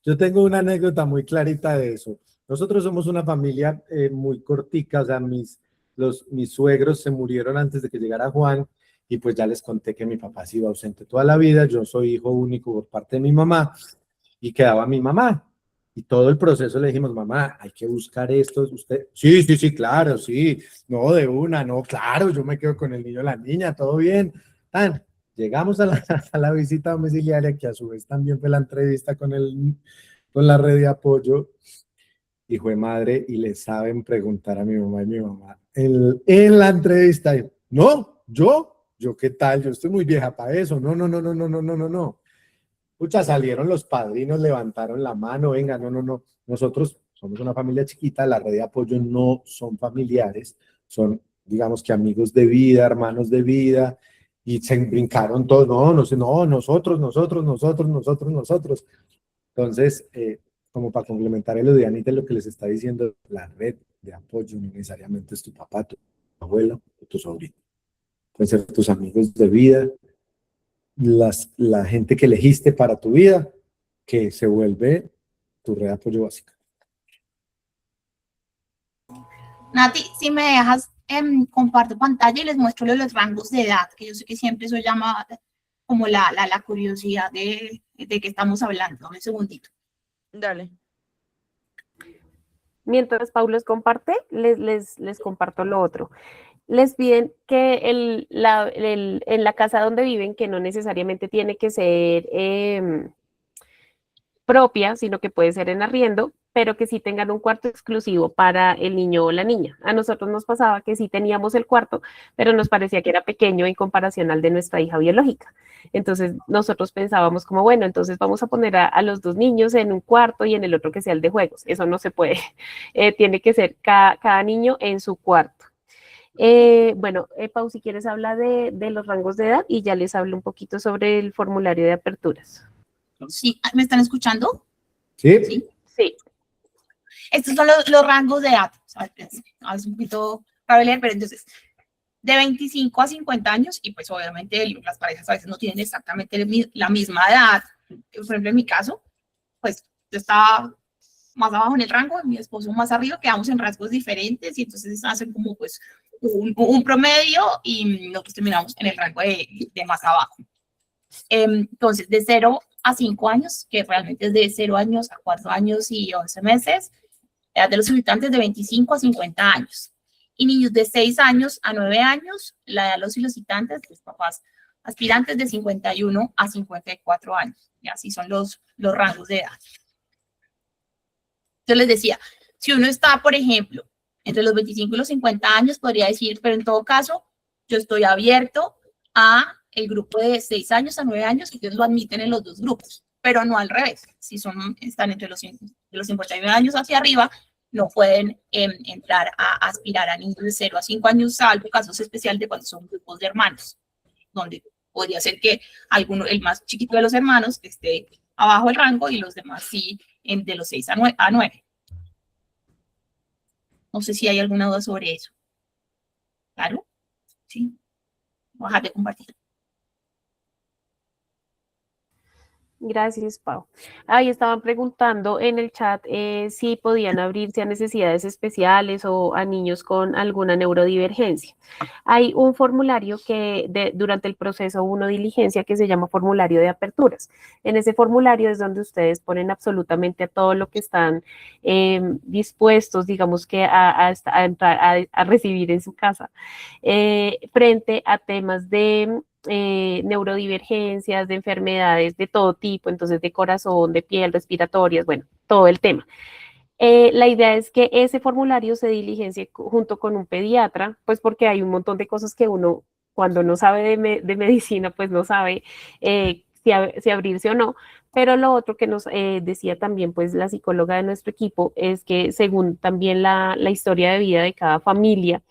Yo tengo una anécdota muy clarita de eso. Nosotros somos una familia muy cortica, o sea, mis suegros se murieron antes de que llegara Juan y pues ya les conté que mi papá se iba ausente toda la vida, yo soy hijo único por parte de mi mamá y quedaba mi mamá. Y todo el proceso le dijimos, mamá, hay que buscar esto, usted, sí, claro, sí, no, de una, no, claro, yo me quedo con el niño, la niña, todo bien, tan. Llegamos a la visita domiciliaria, que a su vez también fue la entrevista con la red de apoyo, y fue madre, y le saben preguntar a mi mamá y mi mamá en la entrevista, no, yo qué tal, yo estoy muy vieja para eso, no. Pucha, salieron los padrinos, levantaron la mano, venga, no. Nosotros somos una familia chiquita, la red de apoyo no son familiares, son, digamos que amigos de vida, hermanos de vida, y se brincaron todos, no, no sé, no, nosotros. Entonces, como para complementar lo de Anita, lo que les está diciendo, la red de apoyo no necesariamente es tu papá, tu abuelo o tu sobrino. Pueden ser tus amigos de vida, la gente que elegiste para tu vida, que se vuelve tu red de apoyo básica. Nati, si me dejas, comparto pantalla y les muestro los rangos de edad, que yo sé que siempre eso llama como la curiosidad de qué estamos hablando. Un segundito. Dale. Mientras Pau les comparte, les comparto lo otro. Les piden que en la casa donde viven, que no necesariamente tiene que ser propia, sino que puede ser en arriendo, pero que sí tengan un cuarto exclusivo para el niño o la niña. A nosotros nos pasaba que sí teníamos el cuarto, pero nos parecía que era pequeño en comparación al de nuestra hija biológica. Entonces nosotros pensábamos como, bueno, entonces vamos a poner a los dos niños en un cuarto y en el otro que sea el de juegos. Eso no se puede. Tiene que ser cada niño en su cuarto. Bueno, Pau, si quieres habla de los rangos de edad y ya les hablo un poquito sobre el formulario de aperturas. Sí, ¿me están escuchando? ¿Sí? Sí. Sí. Estos son los rangos de edad. Es un poquito para leer, pero entonces, de 25 a 50 años, y pues obviamente las parejas a veces no tienen exactamente la misma edad. Por ejemplo, en mi caso, pues yo estaba más abajo en el rango, mi esposo más arriba, quedamos en rasgos diferentes y entonces hacen como pues un promedio y nosotros terminamos en el rango de más abajo. Entonces, de 0 a 5 años, que realmente es de 0 años a 4 años y 11 meses, edad de los solicitantes de 25 a 50 años. Y niños de 6 años a 9 años, la edad de los solicitantes, los papás aspirantes de 51 a 54 años. Y así son los rangos de edad. Yo les decía, si uno está, por ejemplo, entre los 25 y los 50 años, podría decir, pero en todo caso, yo estoy abierto a el grupo de 6 años a 9 años, ellos lo admiten en los dos grupos, pero no al revés. Si están entre los 59 años hacia arriba, no pueden entrar a aspirar a niños de 0 a 5 años, salvo casos especiales de cuando son grupos de hermanos, donde podría ser que el más chiquito de los hermanos esté abajo del rango y los demás sí, de los 6 a 9. No sé si hay alguna duda sobre eso. ¿Claro? Sí. Voy a dejar de compartir. Gracias, Pau. Ahí estaban preguntando en el chat si podían abrirse a necesidades especiales o a niños con alguna neurodivergencia. Hay un formulario que durante el proceso uno diligencia que se llama formulario de aperturas. En ese formulario es donde ustedes ponen absolutamente a todo lo que están dispuestos, digamos que a recibir en su casa, frente a temas de neurodivergencias, de enfermedades de todo tipo, entonces de corazón, de piel, respiratorias, bueno, todo el tema. La idea es que ese formulario se diligencie junto con un pediatra, pues porque hay un montón de cosas que uno, cuando no sabe de medicina, pues no sabe si abrirse o no. Pero lo otro que nos decía también, pues la psicóloga de nuestro equipo, es que según también la historia de vida de cada familia,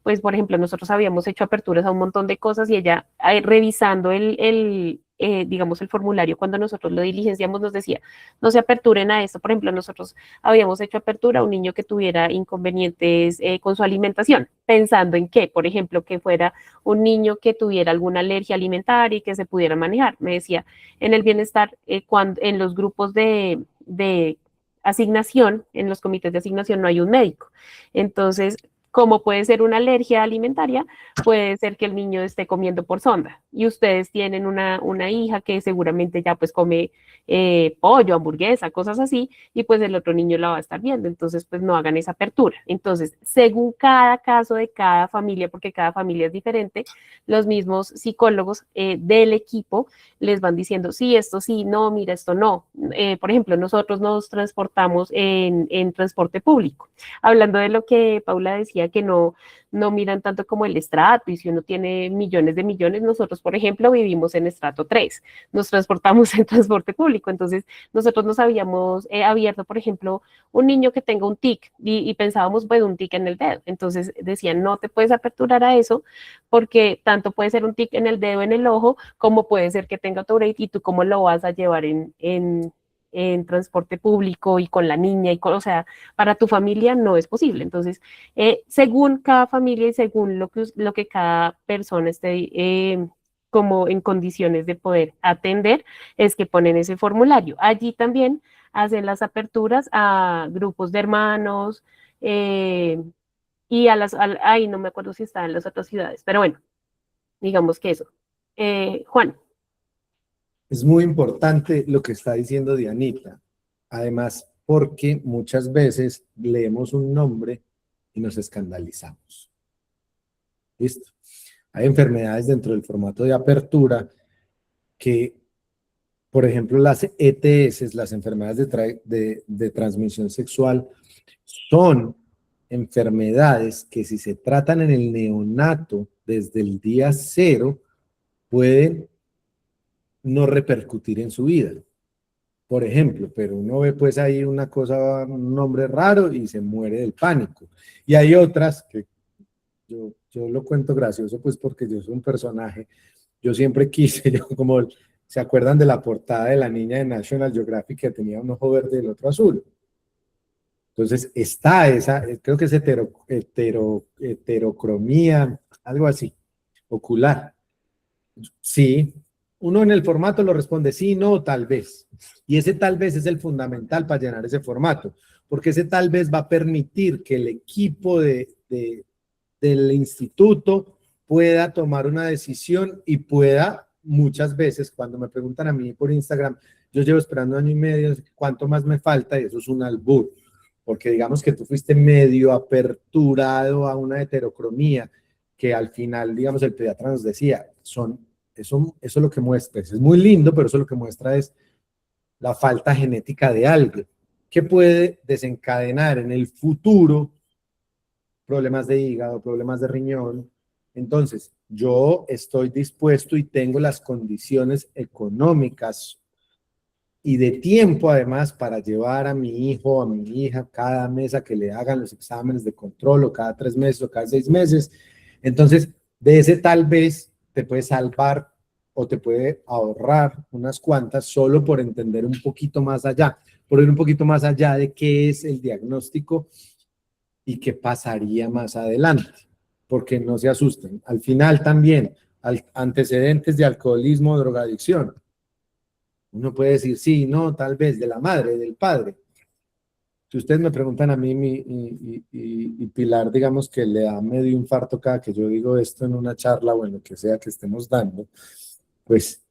pues, por ejemplo, nosotros habíamos hecho aperturas a un montón de cosas y ella, revisando digamos, el formulario, cuando nosotros lo diligenciamos, nos decía, no se aperturen a esto. Por ejemplo, nosotros habíamos hecho apertura a un niño que tuviera inconvenientes con su alimentación, pensando en que, por ejemplo, que fuera un niño que tuviera alguna alergia alimentaria y que se pudiera manejar. Me decía, en el bienestar, en los grupos de asignación, en los comités de asignación no hay un médico. Entonces, como puede ser una alergia alimentaria, puede ser que el niño esté comiendo por sonda y ustedes tienen una hija que seguramente ya pues come pollo, hamburguesa, cosas así, y pues el otro niño la va a estar viendo, entonces pues no hagan esa apertura. Entonces, según cada caso de cada familia, porque cada familia es diferente, los mismos psicólogos del equipo les van diciendo, sí, esto sí, no, mira, esto no. Por ejemplo, nosotros nos transportamos en transporte público. Hablando de lo que Paula decía decía que no miran tanto como el estrato, y si uno tiene millones de millones, nosotros, por ejemplo, vivimos en estrato 3, nos transportamos en transporte público, entonces nosotros nos habíamos abierto, por ejemplo, un niño que tenga un tic, y pensábamos, pues, un tic en el dedo, entonces decían, no te puedes aperturar a eso, porque tanto puede ser un tic en el dedo, en el ojo, como puede ser que tenga Tourette, y tú cómo lo vas a llevar en transporte público y con la niña, o sea, para tu familia no es posible. Entonces, según cada familia y según lo que cada persona esté como en condiciones de poder atender, es que ponen ese formulario. Allí también hacen las aperturas a grupos de hermanos, y ay, no me acuerdo si está en las otras ciudades, pero bueno, digamos que eso. Juan. Es muy importante lo que está diciendo Dianita. Además, porque muchas veces leemos un nombre y nos escandalizamos. ¿Listo? Hay enfermedades dentro del formato de apertura que, por ejemplo, las ETS, las enfermedades de transmisión sexual, son enfermedades que si se tratan en el neonato desde el día 0, pueden no repercutir en su vida. Por ejemplo, pero uno ve pues ahí una cosa, un nombre raro y se muere del pánico. Y hay otras que yo lo cuento gracioso pues porque yo soy un personaje, yo siempre quise, yo como, ¿se acuerdan de la portada de la niña de National Geographic que tenía un ojo verde y el otro azul? Entonces está esa, creo que es heterocromía, algo así, ocular. Sí, uno en el formato lo responde sí, no, tal vez. Y ese tal vez es el fundamental para llenar ese formato, porque ese tal vez va a permitir que el equipo del instituto pueda tomar una decisión y pueda, muchas veces, cuando me preguntan a mí por Instagram, yo llevo esperando 1 año y medio, ¿cuánto más me falta? Y eso es un albur, porque digamos que tú fuiste medio aperturado a una heterocromía, que al final, digamos, el pediatra nos decía, eso lo que muestra, es muy lindo, pero eso lo que muestra es la falta genética de algo, que puede desencadenar en el futuro problemas de hígado, problemas de riñón. Entonces, yo estoy dispuesto y tengo las condiciones económicas y de tiempo además para llevar a mi hijo o a mi hija cada mes a que le hagan los exámenes de control, o cada 3 meses o cada 6 meses. Entonces, de ese tal vez te puede salvar o te puede ahorrar unas cuantas solo por entender un poquito más allá, por ir un poquito más allá de qué es el diagnóstico y qué pasaría más adelante, porque no se asusten. Al final también, antecedentes de alcoholismo o drogadicción. Uno puede decir sí, no, tal vez, de la madre, del padre. Si ustedes me preguntan a mí, y Pilar, digamos que le da medio infarto cada que yo digo esto en una charla o en lo que sea que estemos dando, pues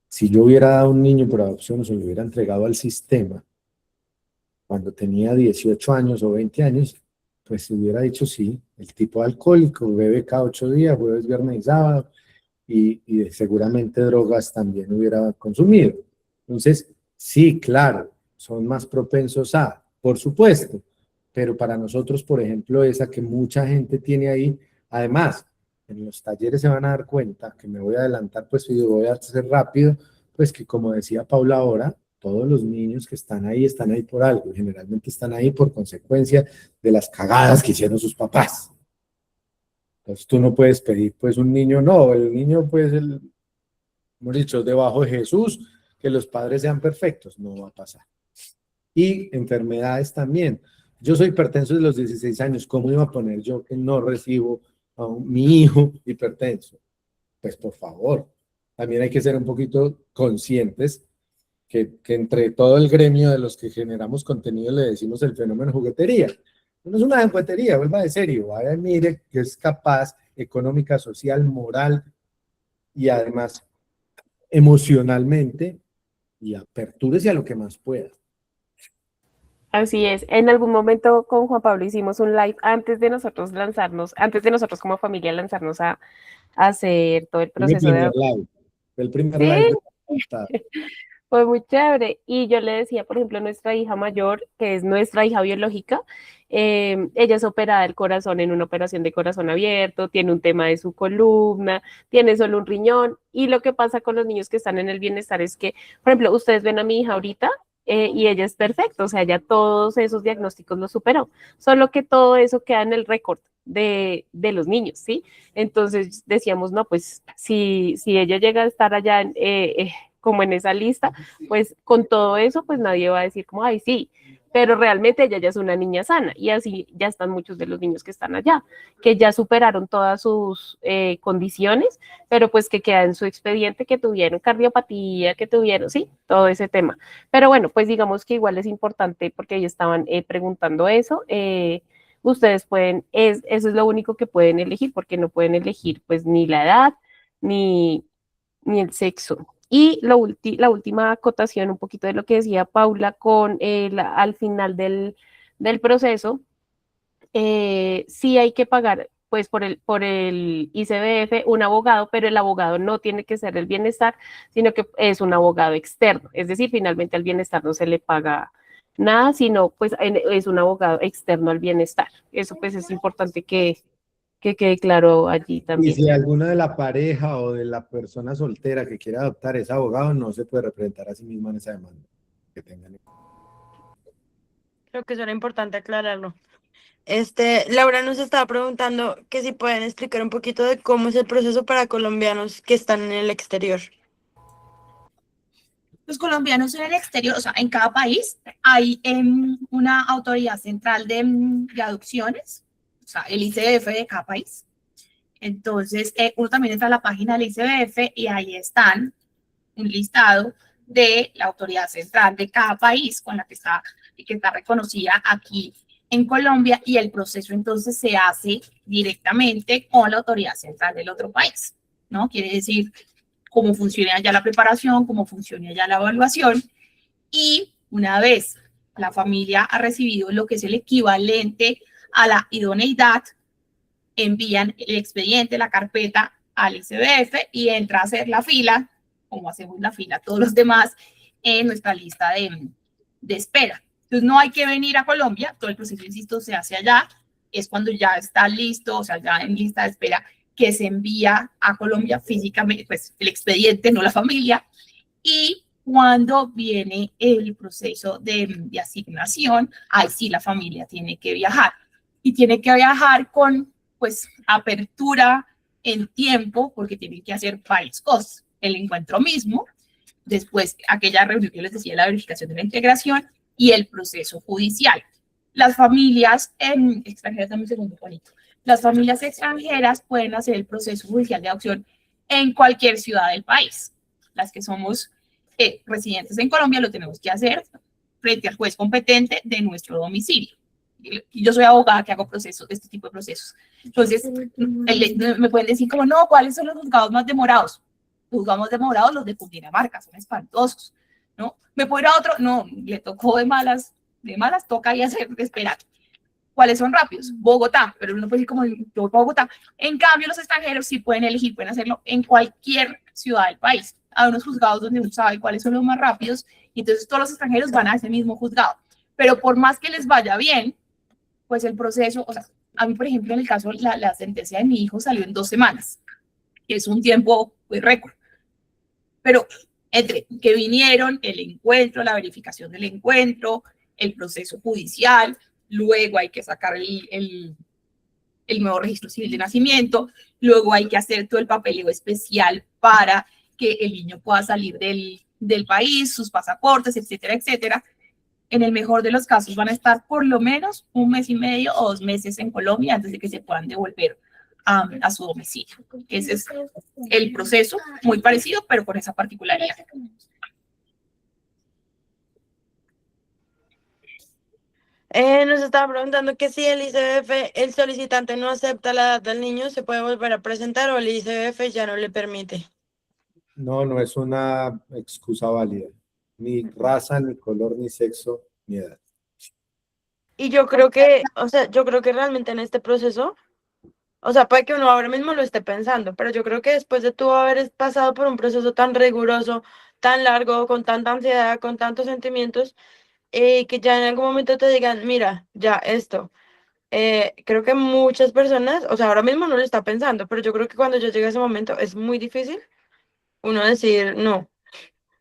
si yo hubiera dado un niño por adopción o se lo hubiera entregado al sistema cuando tenía 18 años o 20 años, pues se hubiera dicho sí, el tipo alcohólico, bebe cada 8 días, jueves, viernes y sábado, y seguramente drogas también hubiera consumido. Entonces, sí, claro, son más propensos a, por supuesto, pero para nosotros, por ejemplo, esa que mucha gente tiene ahí, además, en los talleres se van a dar cuenta, que me voy a adelantar, pues y voy a hacer rápido, pues que como decía Paula ahora, todos los niños que están ahí por algo, generalmente están ahí por consecuencia de las cagadas que hicieron sus papás. Entonces tú no puedes pedir, pues un niño, no, el niño pues, hemos dicho, debajo de Jesús, que los padres sean perfectos, no va a pasar. Y enfermedades también. Yo soy hipertenso desde los 16 años, ¿cómo iba a poner yo que no recibo a mi hijo hipertenso? Pues por favor, también hay que ser un poquito conscientes que entre todo el gremio de los que generamos contenido le decimos el fenómeno juguetería. No es una juguetería, vuelva de serio, vaya, mire que es capaz económica, social, moral y además emocionalmente, y apertúrese a lo que más pueda. Así es. En algún momento con Juan Pablo hicimos un live antes de nosotros como familia lanzarnos a hacer todo el proceso de... El primer ¿Sí? live. Fue muy chévere. Y yo le decía, por ejemplo, a nuestra hija mayor, que es nuestra hija biológica, ella es operada del corazón en una operación de corazón abierto, tiene un tema de su columna, tiene solo un riñón. Y lo que pasa con los niños que están en el bienestar es que, por ejemplo, ustedes ven a mi hija ahorita y ella es perfecta, o sea, ya todos esos diagnósticos los superó, solo que todo eso queda en el récord de los niños, ¿sí? Entonces decíamos, no, pues si ella llega a estar allá como en esa lista, pues con todo eso, pues nadie va a decir como, ay, sí, pero realmente ella ya es una niña sana y así ya están muchos de los niños que están allá, que ya superaron todas sus condiciones, pero pues que queda en su expediente que tuvieron cardiopatía, que tuvieron, sí, todo ese tema. Pero bueno, pues digamos que igual es importante porque ellos estaban preguntando eso. Ustedes pueden, eso es lo único que pueden elegir, porque no pueden elegir pues ni la edad ni el sexo. Y la última acotación, un poquito de lo que decía Paula, al final del proceso, sí hay que pagar pues por el ICBF un abogado, pero el abogado no tiene que ser el bienestar, sino que es un abogado externo. Es decir, finalmente al bienestar no se le paga nada, sino pues es un abogado externo al bienestar. Eso pues es importante que quede claro allí Y también. si alguna de la pareja o de la persona soltera que quiera adoptar es abogado, no se puede representar a sí misma en esa demanda. Que tengan. Creo que eso era importante aclararlo. Laura nos estaba preguntando que si pueden explicar un poquito de cómo es el proceso para colombianos que están en el exterior. Los colombianos en el exterior, o sea, en cada país hay una autoridad central de adopciones, o sea, el ICBF de cada país. Entonces, uno también entra a la página del ICBF y ahí están un listado de la autoridad central de cada país con la que está reconocida aquí en Colombia, y el proceso entonces se hace directamente con la autoridad central del otro país, ¿no? Quiere decir cómo funciona allá la preparación, cómo funciona allá la evaluación, y una vez la familia ha recibido lo que es el equivalente a la idoneidad, envían el expediente, la carpeta al ICBF y entra a hacer la fila, como hacemos la fila todos los demás, en nuestra lista de espera. Entonces no hay que venir a Colombia, todo el proceso, insisto, se hace allá, es cuando ya está listo, o sea, ya en lista de espera, que se envía a Colombia físicamente, pues el expediente, no la familia, y cuando viene el proceso de asignación, ahí sí la familia tiene que viajar, y tiene que viajar con, pues, apertura en tiempo, porque tienen que hacer varias cosas, el encuentro mismo, después aquella reunión que les decía, la verificación de la integración y el proceso judicial. Las familias extranjeras, dame un segundo, Juanito. Las familias extranjeras pueden hacer el proceso judicial de adopción en cualquier ciudad del país. Las que somos residentes en Colombia lo tenemos que hacer frente al juez competente de nuestro domicilio. Yo soy abogada que hago procesos, este tipo de procesos. Entonces, me pueden decir como, no, ¿cuáles son los juzgados más demorados? Los juzgados demorados, los de Cundinamarca, son espantosos, ¿no? ¿Me puedo ir a otro? No, le tocó de malas, toca ahí hacer esperar. ¿Cuáles son rápidos? Bogotá, pero uno puede decir como, yo voy a Bogotá. En cambio, los extranjeros sí pueden elegir, pueden hacerlo en cualquier ciudad del país. Hay unos juzgados donde uno sabe cuáles son los más rápidos, y entonces todos los extranjeros van a ese mismo juzgado. Pero por más que les vaya bien, pues el proceso, o sea, a mí, por ejemplo, en el caso, la sentencia de mi hijo salió en 2 semanas, que es un tiempo pues, récord. Pero entre que vinieron, el encuentro, la verificación del encuentro, el proceso judicial, luego hay que sacar el nuevo registro civil de nacimiento, luego hay que hacer todo el papeleo especial para que el niño pueda salir del país, sus pasaportes, etcétera, etcétera. En el mejor de los casos van a estar por lo menos 1 mes y medio o 2 meses en Colombia antes de que se puedan devolver a su domicilio. Ese es el proceso, muy parecido, pero con esa particularidad. Nos estaban preguntando que si el ICBF, el solicitante no acepta la edad del niño, ¿se puede volver a presentar o el ICBF ya no le permite? No, no es una excusa válida. Ni raza, ni color, ni sexo, ni edad. Y yo creo que, o sea, yo creo que realmente en este proceso, o sea, puede que uno ahora mismo lo esté pensando, pero yo creo que después de tú haber pasado por un proceso tan riguroso, tan largo, con tanta ansiedad, con tantos sentimientos, que ya en algún momento te digan, mira, ya esto. Creo que muchas personas, o sea, ahora mismo no lo está pensando, pero yo creo que cuando yo llegue a ese momento es muy difícil uno decir no.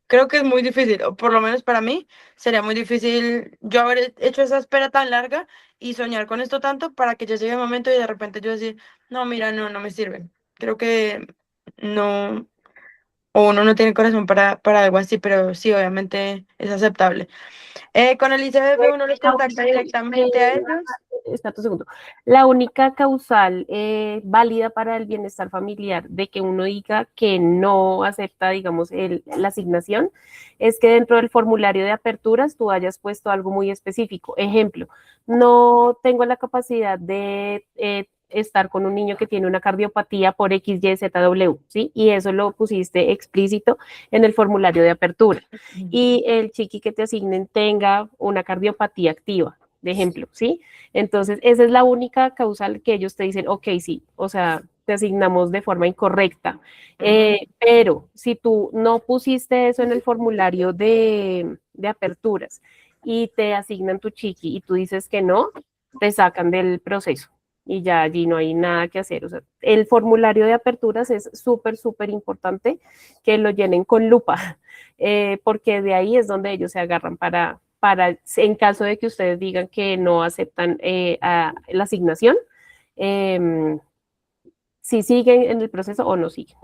Creo que es muy difícil, o por lo menos para mí sería muy difícil yo haber hecho esa espera tan larga y soñar con esto tanto para que ya llegue el momento y de repente yo decir, no, mira, no, no me sirve. Creo que no, o uno no tiene corazón para algo así, pero sí, obviamente es aceptable. Con el ICBF uno los contacta directamente a ellos. Espera un segundo. La única causal válida para el bienestar familiar de que uno diga que no acepta, digamos, la asignación, es que dentro del formulario de aperturas tú hayas puesto algo muy específico. Ejemplo, no tengo la capacidad de estar con un niño que tiene una cardiopatía por X, Y, Z, W, ¿sí? Y eso lo pusiste explícito en el formulario de apertura. Y el chiqui que te asignen tenga una cardiopatía activa, de ejemplo, ¿sí? Entonces, esa es la única causal que ellos te dicen, ok, sí, o sea, te asignamos de forma incorrecta. Pero si tú no pusiste eso en el formulario de aperturas y te asignan tu chiqui y tú dices que no, te sacan del proceso y ya allí no hay nada que hacer. O sea, el formulario de aperturas es súper, súper importante que lo llenen con lupa, porque de ahí es donde ellos se agarran para, en caso de que ustedes digan que no aceptan la asignación, si siguen en el proceso o no siguen.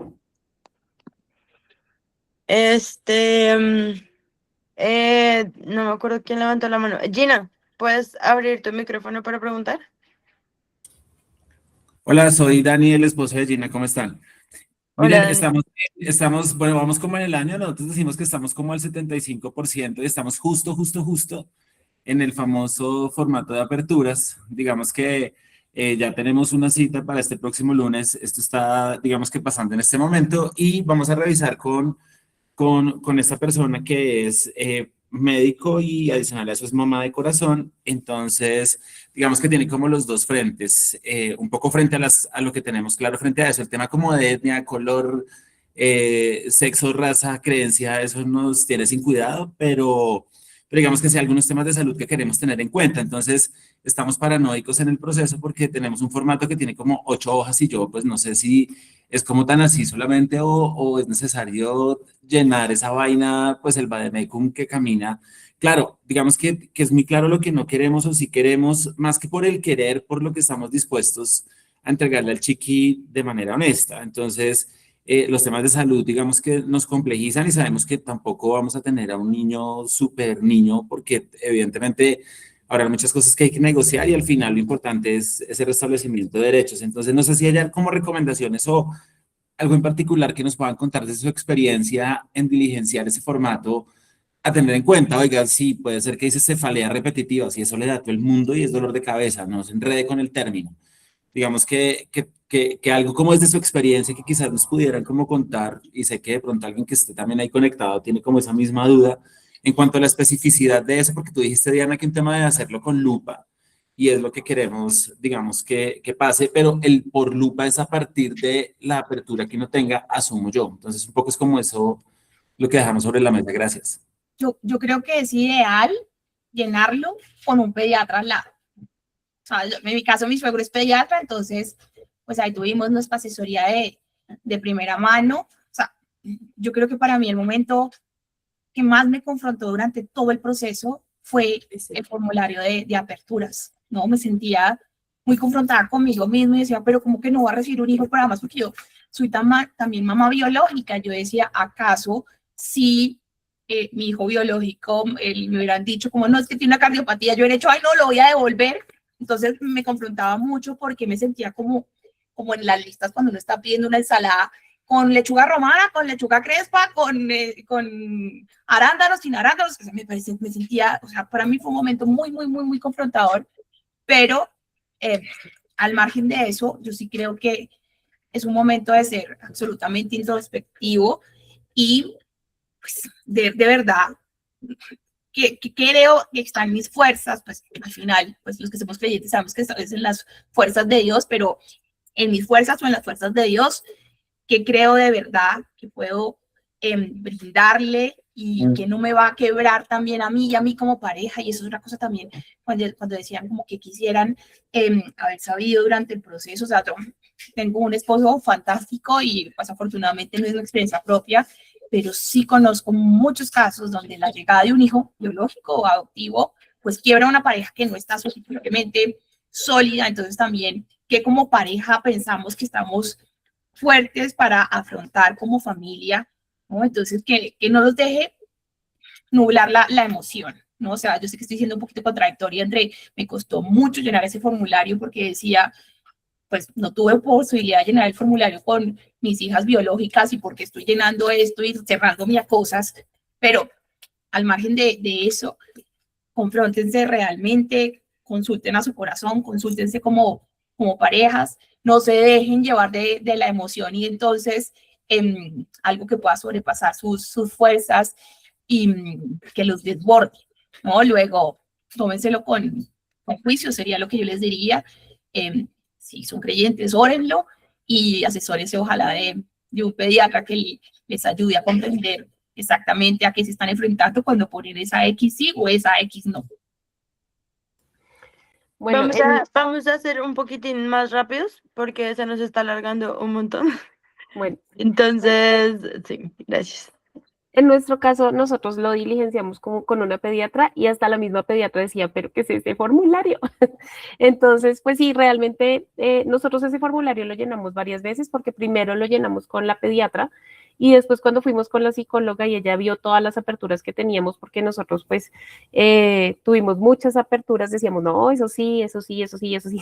No me acuerdo quién levantó la mano. Gina, ¿puedes abrir tu micrófono para preguntar? Hola, soy Dani, el esposo de Gina, ¿cómo están? Hola, Miren, Dani. estamos, bueno, vamos como en el año, nosotros decimos que estamos como al 75% y estamos justo en el famoso formato de aperturas. Digamos que ya tenemos una cita para este próximo lunes, esto está, digamos que pasando en este momento y vamos a revisar con esta persona que es médico y adicional a eso es mamá de corazón, entonces digamos que tiene como los dos frentes, un poco frente a lo que tenemos claro frente a eso, el tema como de etnia, color, sexo, raza, creencia, eso nos tiene sin cuidado, pero digamos que sí hay algunos temas de salud que queremos tener en cuenta, entonces estamos paranoicos en el proceso porque tenemos un formato que tiene como 8 hojas y yo pues no sé si es como tan así solamente o es necesario llenar esa vaina, pues el vademecum que camina. Claro, digamos que es muy claro lo que no queremos o si queremos, más que por el querer, por lo que estamos dispuestos a entregarle al chiqui de manera honesta. Entonces, los temas de salud, digamos que nos complejizan y sabemos que tampoco vamos a tener a un niño súper niño porque evidentemente habrá muchas cosas que hay que negociar y al final lo importante es ese restablecimiento de derechos. Entonces, no sé si hay como recomendaciones o algo en particular que nos puedan contar de su experiencia en diligenciar ese formato a tener en cuenta. Oiga, sí, puede ser que dice cefalea repetitiva, si eso le da a todo el mundo y es dolor de cabeza, no se enrede con el término. Digamos que algo como desde su experiencia que quizás nos pudieran como contar, y sé que de pronto alguien que esté también ahí conectado tiene como esa misma duda en cuanto a la especificidad de eso, porque tú dijiste, Diana, que un tema de hacerlo con lupa, y es lo que queremos, digamos, que pase, pero el por lupa es a partir de la apertura que uno tenga, asumo yo. Entonces, un poco es como eso lo que dejamos sobre la mesa. Gracias. Yo creo que es ideal llenarlo con un pediatra al lado. O sea, en mi caso, mi suegro es pediatra, entonces, pues ahí tuvimos nuestra asesoría de primera mano. O sea, yo creo que para mí el momento que más me confrontó durante todo el proceso fue el formulario de aperturas, ¿no? Me sentía muy confrontada conmigo misma y decía, pero ¿cómo que no voy a recibir un hijo para más? Porque yo soy también mamá biológica. Yo decía, ¿acaso si mi hijo biológico me hubieran dicho, como no, es que tiene una cardiopatía, yo hubiera hecho, ay, no, lo voy a devolver? Entonces me confrontaba mucho porque me sentía como en las listas cuando uno está pidiendo una ensalada con lechuga romana, con lechuga crespa, con arándanos, sin arándanos. O sea, me sentía, o sea, para mí fue un momento muy confrontador, pero al margen de eso, yo sí creo que es un momento de ser absolutamente introspectivo y pues, de verdad que creo que están mis fuerzas, pues al final, pues los que somos creyentes sabemos que es en las fuerzas de Dios, pero en mis fuerzas o en las fuerzas de Dios, que creo de verdad que puedo brindarle y que no me va a quebrar también a mí y a mí como pareja. Y eso es una cosa también, cuando decían como que quisieran haber sabido durante el proceso. O sea, tengo un esposo fantástico y pues afortunadamente no es una experiencia propia, pero sí conozco muchos casos donde la llegada de un hijo biológico o adoptivo pues quiebra una pareja que no está suficientemente sólida. Entonces también que como pareja pensamos que estamos fuertes para afrontar como familia, ¿no? Entonces que no los deje nublar la emoción, ¿no? O sea, yo sé que estoy siendo un poquito contradictoria entre, me costó mucho llenar ese formulario porque decía, pues no tuve posibilidad de llenar el formulario con mis hijas biológicas y porque estoy llenando esto y cerrando mis cosas, pero al margen de eso, confróntense realmente, consulten a su corazón, consúltense como parejas, no se dejen llevar de la emoción y entonces algo que pueda sobrepasar sus fuerzas y que los desborde, ¿no? Luego, tómenselo con juicio, sería lo que yo les diría. Si son creyentes, órenlo y asesórense ojalá de un pediatra que les ayude a comprender exactamente a qué se están enfrentando cuando ponen esa X sí o esa X no. Bueno, Vamos a hacer un poquitín más rápidos porque se nos está alargando un montón. bueno, Entonces, sí, gracias. en nuestro caso, nosotros lo diligenciamos como con una pediatra y hasta la misma pediatra decía, pero ¿qué es ese formulario? Entonces, pues sí, realmente nosotros ese formulario lo llenamos varias veces porque primero lo llenamos con la pediatra y después cuando fuimos con la psicóloga y ella vio todas las aperturas que teníamos, porque nosotros pues tuvimos muchas aperturas, decíamos, no, eso sí, eso sí, eso sí, eso sí.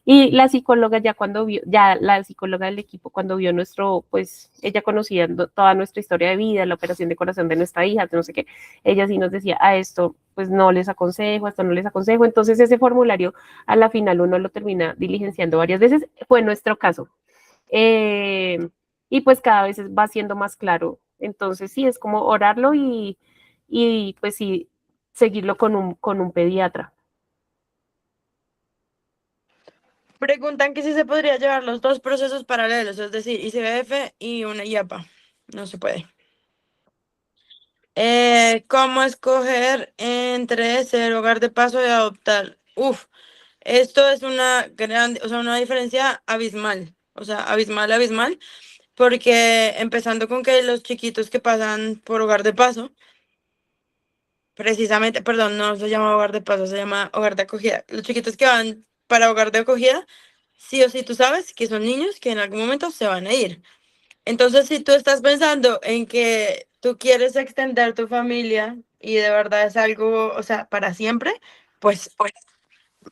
Y la psicóloga ya cuando vio, ya la psicóloga del equipo cuando vio nuestro, pues ella conocía toda nuestra historia de vida, la operación de corazón de nuestra hija, no sé qué, ella sí nos decía, a esto pues no les aconsejo, a esto no les aconsejo. Entonces ese formulario a la final uno lo termina diligenciando varias veces, fue nuestro caso. Y pues cada vez va siendo más claro. Entonces sí, es como orarlo y pues sí, seguirlo con un pediatra. Preguntan que si se podría llevar los dos procesos paralelos, es decir, ICBF y una IAPA. No se puede. ¿Cómo escoger entre ser hogar de paso y adoptar? Uf, esto es una gran, o sea, una diferencia abismal. O sea, abismal, abismal. Porque empezando con que los chiquitos que pasan por hogar de paso, precisamente, perdón, no se llama hogar de paso, se llama hogar de acogida. Los chiquitos que van para hogar de acogida, sí o sí tú sabes que son niños que en algún momento se van a ir. Entonces, si tú estás pensando en que tú quieres extender tu familia y de verdad es algo, o sea, para siempre, pues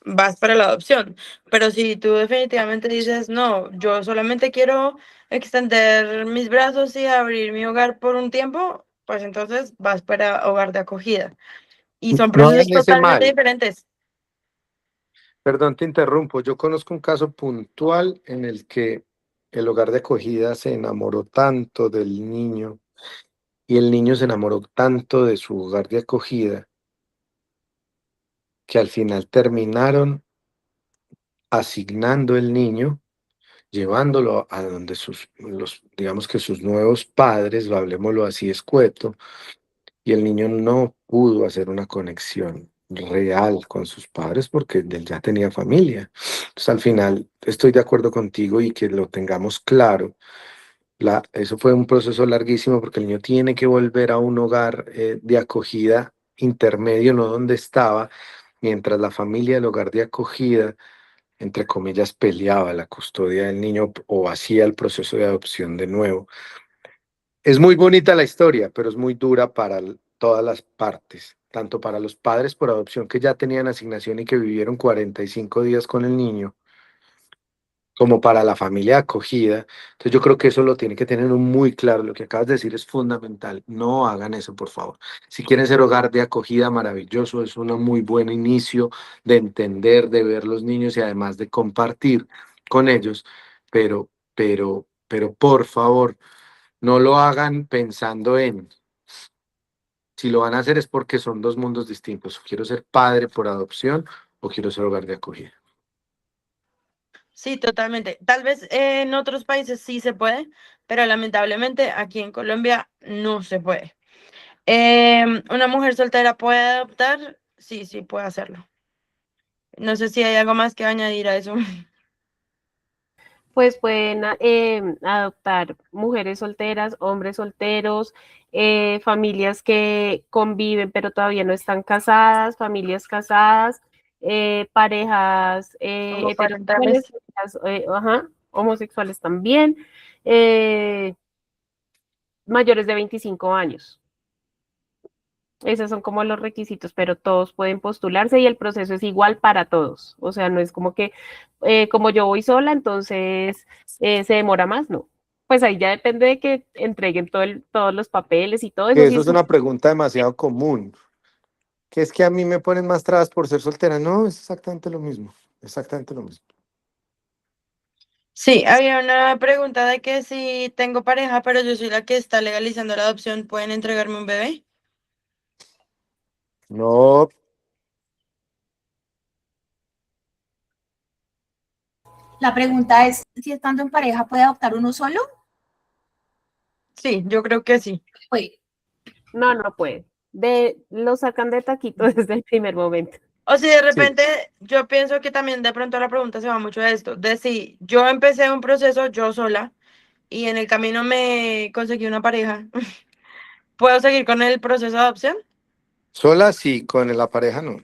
vas para la adopción. Pero si tú definitivamente dices, no, yo solamente quiero extender mis brazos y abrir mi hogar por un tiempo, pues entonces vas para hogar de acogida. Y son No hagan procesos ese totalmente mal. diferentes. Perdón, te interrumpo. Yo conozco un caso puntual en el que el hogar de acogida se enamoró tanto del niño y el niño se enamoró tanto de su hogar de acogida que al final terminaron asignando el niño, llevándolo a donde digamos que sus nuevos padres, hablemoslo así escueto, y el niño no pudo hacer una conexión real con sus padres porque él ya tenía familia. Entonces, al final, estoy de acuerdo contigo y que lo tengamos claro. Eso fue un proceso larguísimo porque el niño tiene que volver a un hogar de acogida intermedio, no donde estaba, mientras la familia del hogar de acogida, entre comillas, peleaba la custodia del niño o hacía el proceso de adopción de nuevo. Es muy bonita la historia, pero es muy dura para todas las partes, tanto para los padres por adopción que ya tenían asignación y que vivieron 45 días con el niño, como para la familia de acogida. Entonces yo creo que eso lo tiene que tener muy claro. Lo que acabas de decir es fundamental. No hagan eso, por favor. Si quieren ser hogar de acogida, maravilloso, es un muy buen inicio de entender, de ver los niños y además de compartir con ellos, pero por favor, no lo hagan pensando en, si lo van a hacer es porque son dos mundos distintos. Quiero ser padre por adopción o quiero ser hogar de acogida. Sí, totalmente. Tal vez en otros países sí se puede, pero lamentablemente aquí en Colombia no se puede. ¿Una mujer soltera puede adoptar? Sí, sí, puede hacerlo. No sé si hay algo más que añadir a eso. Pues pueden adoptar mujeres solteras, hombres solteros, familias que conviven pero todavía no están casadas, familias casadas, parejas Homoparentales. heterosexuales, ajá, homosexuales también, eh, mayores de 25 años. Esos son como los requisitos, pero todos pueden postularse y el proceso es igual para todos. O sea, no es como que, como yo voy sola, entonces se demora más, no. Pues ahí ya depende de que entreguen todos los papeles y todo eso. Que Sí eso es es una pregunta demasiado común. Que es que a mí me ponen más trabas por ser soltera. No, es exactamente lo mismo. Exactamente lo mismo. Sí, había una pregunta de que si tengo pareja, pero yo soy la que está legalizando la adopción, ¿pueden entregarme un bebé? No, La pregunta es si estando en pareja puede adoptar uno solo. Sí, yo creo que sí. Pues, No, no puede. Lo sacan de taquito desde el primer momento. O si de sí. repente yo pienso que también de pronto la pregunta se va mucho a esto, de si yo empecé un proceso yo sola y en el camino me conseguí una pareja, ¿puedo seguir con el proceso de adopción? Sola sí, con la pareja no.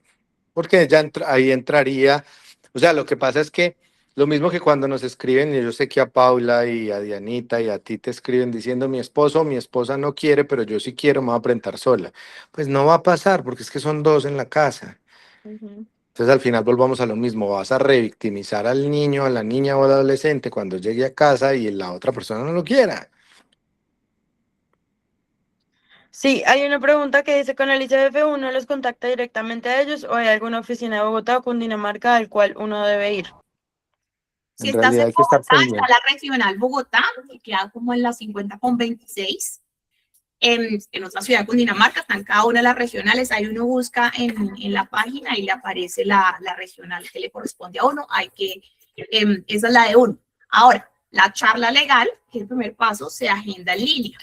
Porque ya ahí entraría. O sea, lo que pasa es que lo mismo que cuando nos escriben, y yo sé que a Paula y a Dianita y a ti te escriben diciendo mi esposo o mi esposa no quiere, pero yo sí quiero, me voy a presentar sola. Pues no va a pasar porque es que son dos en la casa. Ujú. Entonces al final volvamos a lo mismo, vas a revictimizar al niño, a la niña o al adolescente cuando llegue a casa y la otra persona no lo quiera. Sí, hay una pregunta que dice, ¿con el ICBF uno los contacta directamente a ellos o hay alguna oficina de Bogotá o Cundinamarca al cual uno debe ir? si En estás realidad en hay que estar Bogotá, está pendiente. la regional Bogotá, que queda como en la 50 con 26. En otra ciudad, Cundinamarca, están cada una de las regionales. Ahí uno busca en la página y le aparece la regional que le corresponde a uno. Esa es la de uno. Ahora, la charla legal, que es el primer paso, se agenda en línea.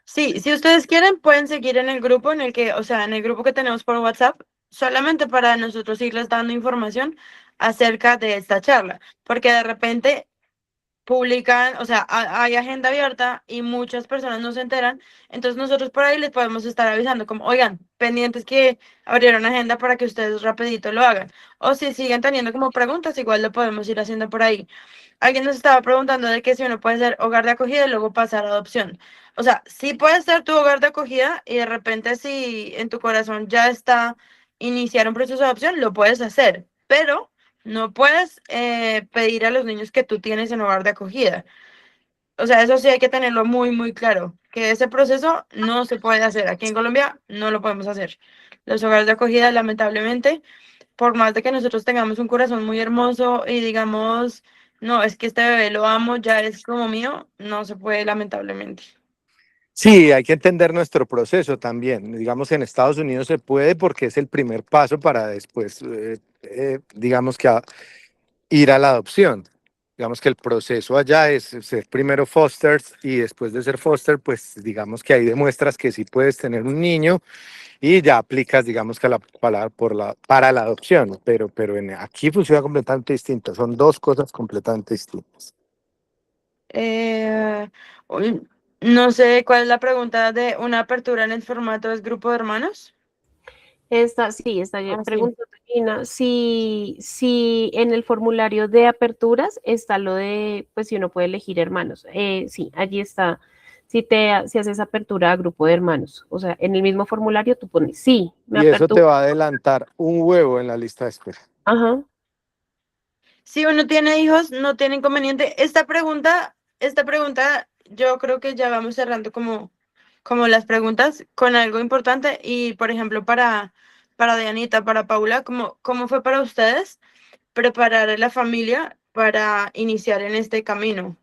Sí, si ustedes quieren, pueden seguir en el grupo en el que, o sea, en el grupo que tenemos por WhatsApp, solamente para nosotros irles dando información acerca de esta charla, porque de repente publican, o sea, hay agenda abierta y muchas personas no se enteran, entonces nosotros por ahí les podemos estar avisando como, oigan, pendientes que abrieron agenda para que ustedes rapidito lo hagan, o si siguen teniendo como preguntas, igual lo podemos ir haciendo por ahí. Alguien nos estaba preguntando de que si uno puede ser hogar de acogida y luego pasar a adopción. O sea, sí puede ser tu hogar de acogida y de repente si en tu corazón ya está iniciar un proceso de adopción, lo puedes hacer, pero no puedes pedir a los niños que tú tienes en hogar de acogida. O sea, eso sí hay que tenerlo muy, muy claro, que ese proceso no se puede hacer. Aquí en Colombia no lo podemos hacer. Los hogares de acogida, lamentablemente, por más de que nosotros tengamos un corazón muy hermoso y digamos, no, es que este bebé lo amo, ya es como mío, no se puede, lamentablemente. Sí, hay que entender nuestro proceso también. Digamos, en Estados Unidos se puede porque es el primer paso para después, digamos que ir a la adopción. Digamos que el proceso allá es ser primero foster y después de ser foster, pues digamos que ahí demuestras que sí puedes tener un niño y ya aplicas, digamos que para la adopción. Pero aquí funciona completamente distinto. Son dos cosas completamente distintas. Eh, uy, no sé cuál es la pregunta de una apertura en el formato de grupo de hermanos. Sí, está Ah, sí. preguntando Gina, si en el formulario de aperturas está lo de, pues si uno puede elegir hermanos. Sí, allí está. Si haces apertura a grupo de hermanos, o sea, en el mismo formulario tú pones, sí, me Y eso te apertura. va a adelantar un huevo en la lista de espera. Ajá. Si uno tiene hijos, no tiene inconveniente. Esta pregunta, yo creo que ya vamos cerrando como las preguntas con algo importante. Y, por ejemplo, para Dianita, para Paula, ¿cómo fue para ustedes preparar a la familia para iniciar en este camino?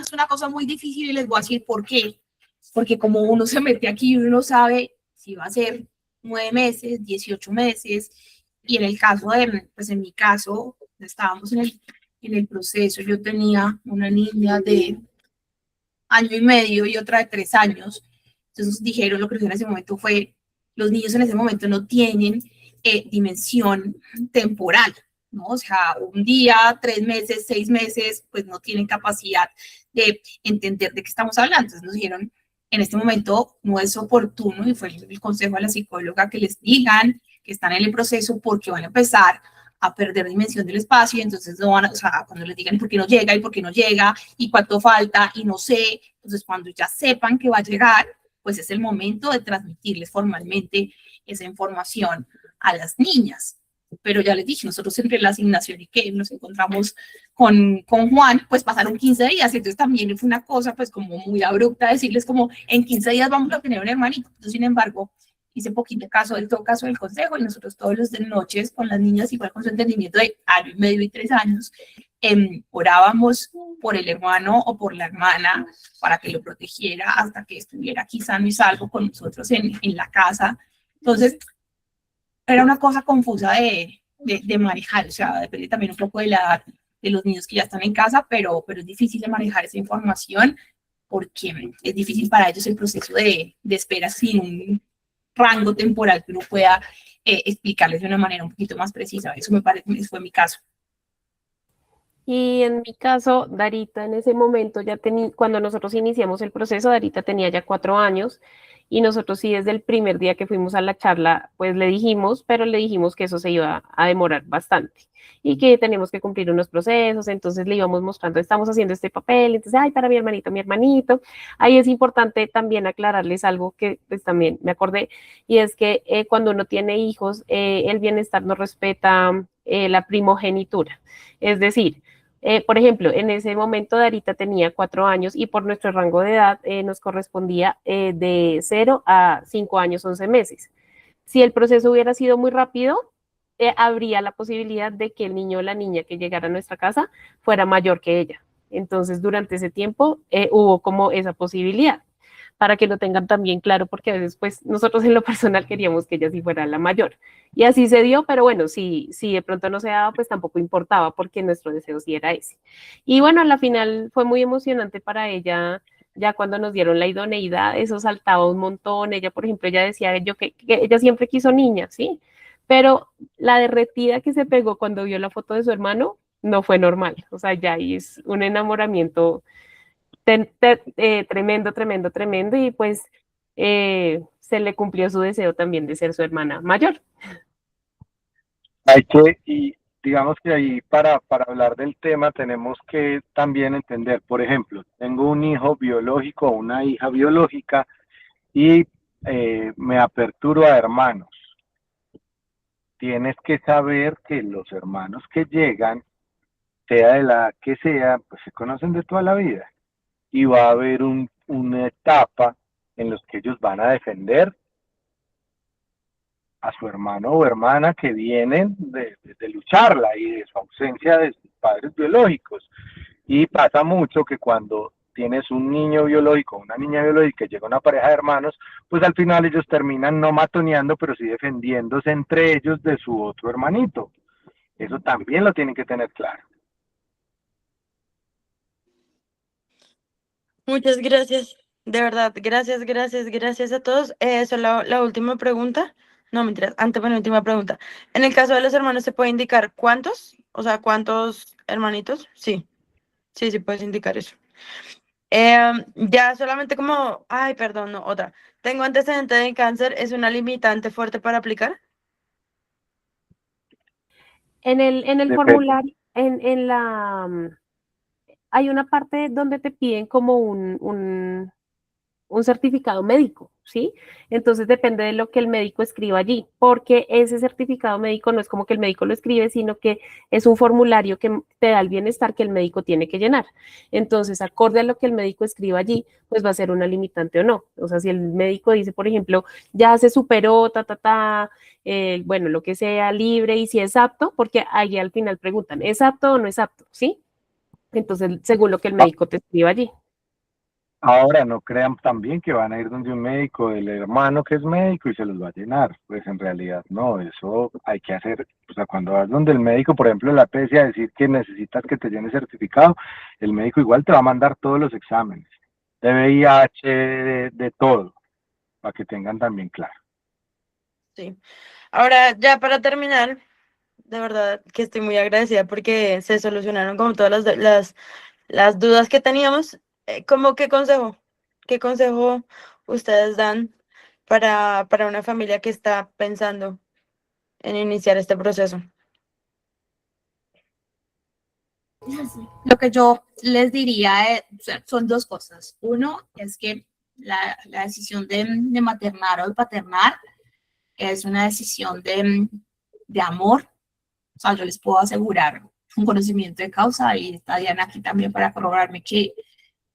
Es una cosa muy difícil y les voy a decir por qué. Porque como uno se mete aquí, uno no sabe si va a ser 9 meses, 18 meses, Y en el caso de, pues en mi caso, estábamos en el proceso, yo tenía una niña de 1 año y medio y otra de 3 años. Entonces dijeron, lo que dijeron en ese momento fue, los niños en ese momento no tienen dimensión temporal, ¿no? O sea, un día, 3 meses, 6 meses, pues no tienen capacidad de entender de qué estamos hablando. Entonces nos dijeron, en este momento no es oportuno, y fue el consejo a la psicóloga, que les digan que están en el proceso porque van a empezar a perder dimensión del espacio, y entonces no van a, o sea, cuando les digan por qué no llega y por qué no llega y cuánto falta y no sé, entonces cuando ya sepan que va a llegar, pues es el momento de transmitirles formalmente esa información a las niñas. Pero ya les dije, nosotros entre la asignación y que nos encontramos con Juan, pues pasaron 15 días, entonces también fue una cosa pues como muy abrupta decirles como en 15 días vamos a tener un hermanito. Entonces, sin embargo, hice poquito caso del consejo, y nosotros todos los de noches con las niñas, igual con su entendimiento de 1 año y medio y 3 años, orábamos por el hermano o por la hermana para que lo protegiera hasta que estuviera aquí sano y salvo con nosotros en la casa. Entonces, era una cosa confusa de manejar, o sea, depende también un poco de la edad de los niños que ya están en casa, pero es difícil de manejar esa información porque es difícil para ellos el proceso de espera sin un rango temporal que uno pueda explicarles de una manera un poquito más precisa. Eso me parece, eso fue mi caso. Y en mi caso, Darita en ese momento ya tenía, cuando nosotros iniciamos el proceso, Darita tenía ya 4 años, y nosotros sí desde el primer día que fuimos a la charla, pues le dijimos, pero le dijimos que eso se iba a demorar bastante y que teníamos que cumplir unos procesos. Entonces le íbamos mostrando, estamos haciendo este papel, entonces, ay, para mi hermanito. Ahí es importante también aclararles algo que pues también me acordé, y es que cuando uno tiene hijos, el bienestar no respeta la primogenitura. Es decir, por ejemplo, en ese momento Darita tenía 4 años y por nuestro rango de edad nos correspondía de 0 a 5 años, 11 meses. Si el proceso hubiera sido muy rápido, habría la posibilidad de que el niño o la niña que llegara a nuestra casa fuera mayor que ella. Entonces, durante ese tiempo hubo como esa posibilidad, para que lo tengan también claro, porque a veces, pues, nosotros en lo personal queríamos que ella sí fuera la mayor. Y así se dio, pero bueno, si de pronto no se daba, pues tampoco importaba, porque nuestro deseo sí era ese. Y bueno, a la final fue muy emocionante para ella, ya cuando nos dieron la idoneidad, eso saltaba un montón. Ella, por ejemplo, ella decía que ella siempre quiso niña, ¿sí? Pero la derretida que se pegó cuando vio la foto de su hermano no fue normal. O sea, ya ahí es un enamoramiento tremendo, tremendo, tremendo, y pues se le cumplió su deseo también de ser su hermana mayor. Y digamos que ahí para hablar del tema tenemos que también entender, por ejemplo, tengo un hijo biológico o una hija biológica y me aperturo a hermanos. Tienes que saber que los hermanos que llegan, sea de la edad que sea, pues se conocen de toda la vida. Y va a haber una etapa en los que ellos van a defender a su hermano o hermana que vienen de lucharla y de su ausencia de sus padres biológicos. Y pasa mucho que cuando tienes un niño biológico, una niña biológica, y llega una pareja de hermanos, pues al final ellos terminan no matoneando, pero sí defendiéndose entre ellos de su otro hermanito. Eso también lo tienen que tener claro. Muchas gracias. De verdad, gracias a todos. Solo la última pregunta. No, mentiras, antepenúltima pregunta. En el caso de los hermanos, ¿se puede indicar cuántos? O sea, ¿cuántos hermanitos? Sí, sí, puedes indicar eso. Ya solamente como, ay, perdón, no, otra. Tengo antecedente de cáncer, ¿es una limitante fuerte para aplicar? En el Depende. formulario, hay una parte donde te piden como un certificado médico, ¿sí? Entonces depende de lo que el médico escriba allí, porque ese certificado médico no es como que el médico lo escribe, sino que es un formulario que te da el bienestar que el médico tiene que llenar. Entonces, acorde a lo que el médico escriba allí, pues va a ser una limitante o no. O sea, si el médico dice, por ejemplo, ya se superó, bueno, lo que sea, libre, y si es apto, porque ahí al final preguntan, ¿es apto o no es apto? ¿Sí? Entonces, según lo que el médico te escriba allí. Ahora, no crean también que van a ir donde un médico, el hermano que es médico y se los va a llenar. Pues en realidad no, eso hay que hacer, o sea, cuando vas donde el médico, por ejemplo, en la EPS a decir que necesitas que te llene certificado, el médico igual te va a mandar todos los exámenes, de VIH, de todo, para que tengan también claro. Sí. Ahora, ya para terminar, de verdad que estoy muy agradecida porque se solucionaron como todas las dudas que teníamos. ¿Cómo qué consejo ustedes dan para una familia que está pensando en iniciar este proceso? Lo que yo les diría son dos cosas. Uno es que la decisión de maternar o de paternar es una decisión de amor. O sea, yo les puedo asegurar un conocimiento de causa y está Diana aquí también para corroborarme que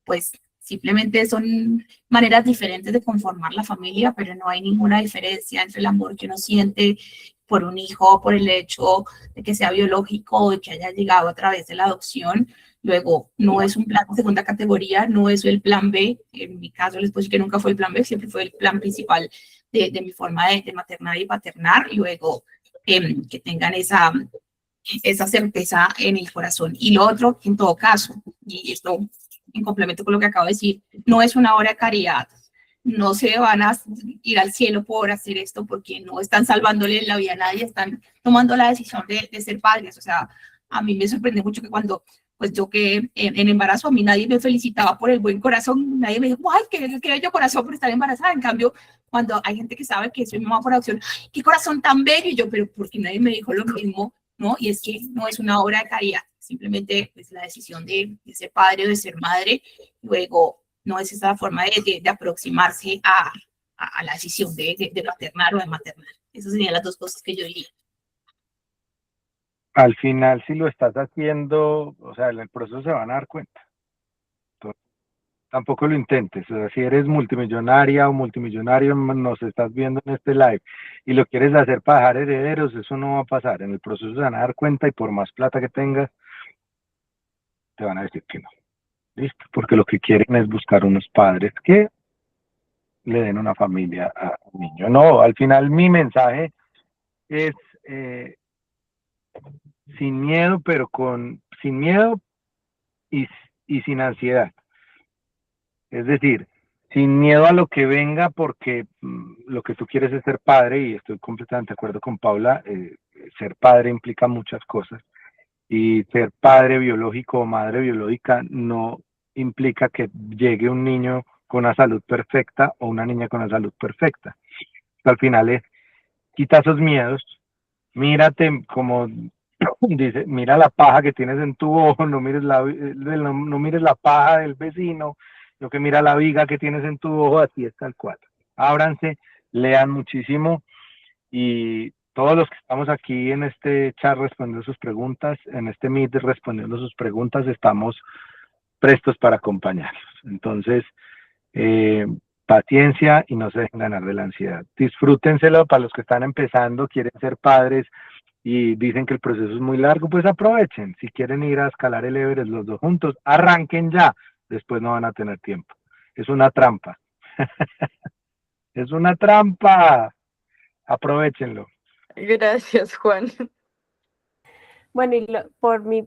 pues simplemente son maneras diferentes de conformar la familia, pero no hay ninguna diferencia entre el amor que uno siente por un hijo, por el hecho de que sea biológico o de que haya llegado a través de la adopción. Luego, no es un plan de segunda categoría, no es el plan B. En mi caso, les puedo decir que nunca fue el plan B, siempre fue el plan principal de mi forma de maternar y paternar. Luego, que tengan esa certeza en el corazón. Y lo otro, en todo caso, y esto en complemento con lo que acabo de decir, no es una obra de caridad. No se van a ir al cielo por hacer esto porque no están salvándole la vida a nadie, están tomando la decisión de ser padres. O sea, a mí me sorprende mucho que cuando pues yo que en embarazo a mí nadie me felicitaba por el buen corazón, nadie me dijo, ¡ay, qué bello corazón por estar embarazada! En cambio, cuando hay gente que sabe que soy mamá por adopción, ¡qué corazón tan bello! Y yo, pero ¿por qué nadie me dijo lo mismo? ¿No? Y es que no es una obra de caridad, simplemente pues, la decisión de ser padre o de ser madre, luego no es esa forma de aproximarse a la decisión de paternar o de maternar. Esas serían las dos cosas que yo diría. Al final, si lo estás haciendo, o sea, en el proceso se van a dar cuenta. Entonces, tampoco lo intentes. O sea, si eres multimillonaria o multimillonario, nos estás viendo en este live y lo quieres hacer para dejar herederos, eso no va a pasar. En el proceso se van a dar cuenta y por más plata que tengas, te van a decir que no. ¿Listo? Porque lo que quieren es buscar unos padres que le den una familia a un niño. No, al final mi mensaje es sin miedo, pero sin miedo y sin ansiedad. Es decir, sin miedo a lo que venga, porque lo que tú quieres es ser padre, y estoy completamente de acuerdo con Paula, ser padre implica muchas cosas, y ser padre biológico o madre biológica no implica que llegue un niño con una salud perfecta o una niña con una salud perfecta. Al final es, quita esos miedos, mírate como dice, mira la paja que tienes en tu ojo, no mires no mires la paja del vecino, lo que mira la viga que tienes en tu ojo, así es tal cual. Ábranse, lean muchísimo y todos los que estamos aquí en este chat respondiendo sus preguntas, en este Meet respondiendo sus preguntas, estamos prestos para acompañarlos. Entonces, paciencia y no se dejen ganar de la ansiedad. Disfrútenselo para los que están empezando, quieren ser padres y dicen que el proceso es muy largo, pues aprovechen. Si quieren ir a escalar el Everest los dos juntos, arranquen ya, después no van a tener tiempo. Es una trampa. Es una trampa. Aprovechenlo. Gracias, Juan. Bueno, y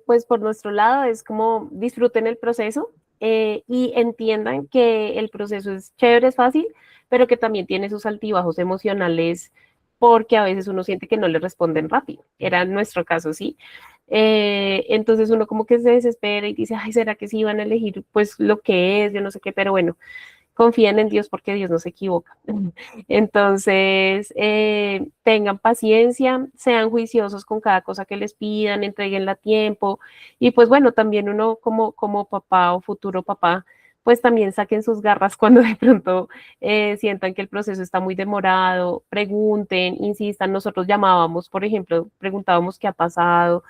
pues por nuestro lado es como disfruten el proceso y entiendan que el proceso es chévere, es fácil, pero que también tiene sus altibajos emocionales porque a veces uno siente que no le responden rápido. Era nuestro caso, ¿sí? Entonces uno como que se desespera y dice, ay, ¿será que sí van a elegir pues lo que es? Yo no sé qué, pero bueno, confíen en Dios porque Dios no se equivoca. Entonces, tengan paciencia, sean juiciosos con cada cosa que les pidan, entreguenla a tiempo y pues bueno, también uno como papá o futuro papá, pues también saquen sus garras cuando de pronto sientan que el proceso está muy demorado, pregunten, insistan. Nosotros llamábamos, por ejemplo, preguntábamos qué ha pasado,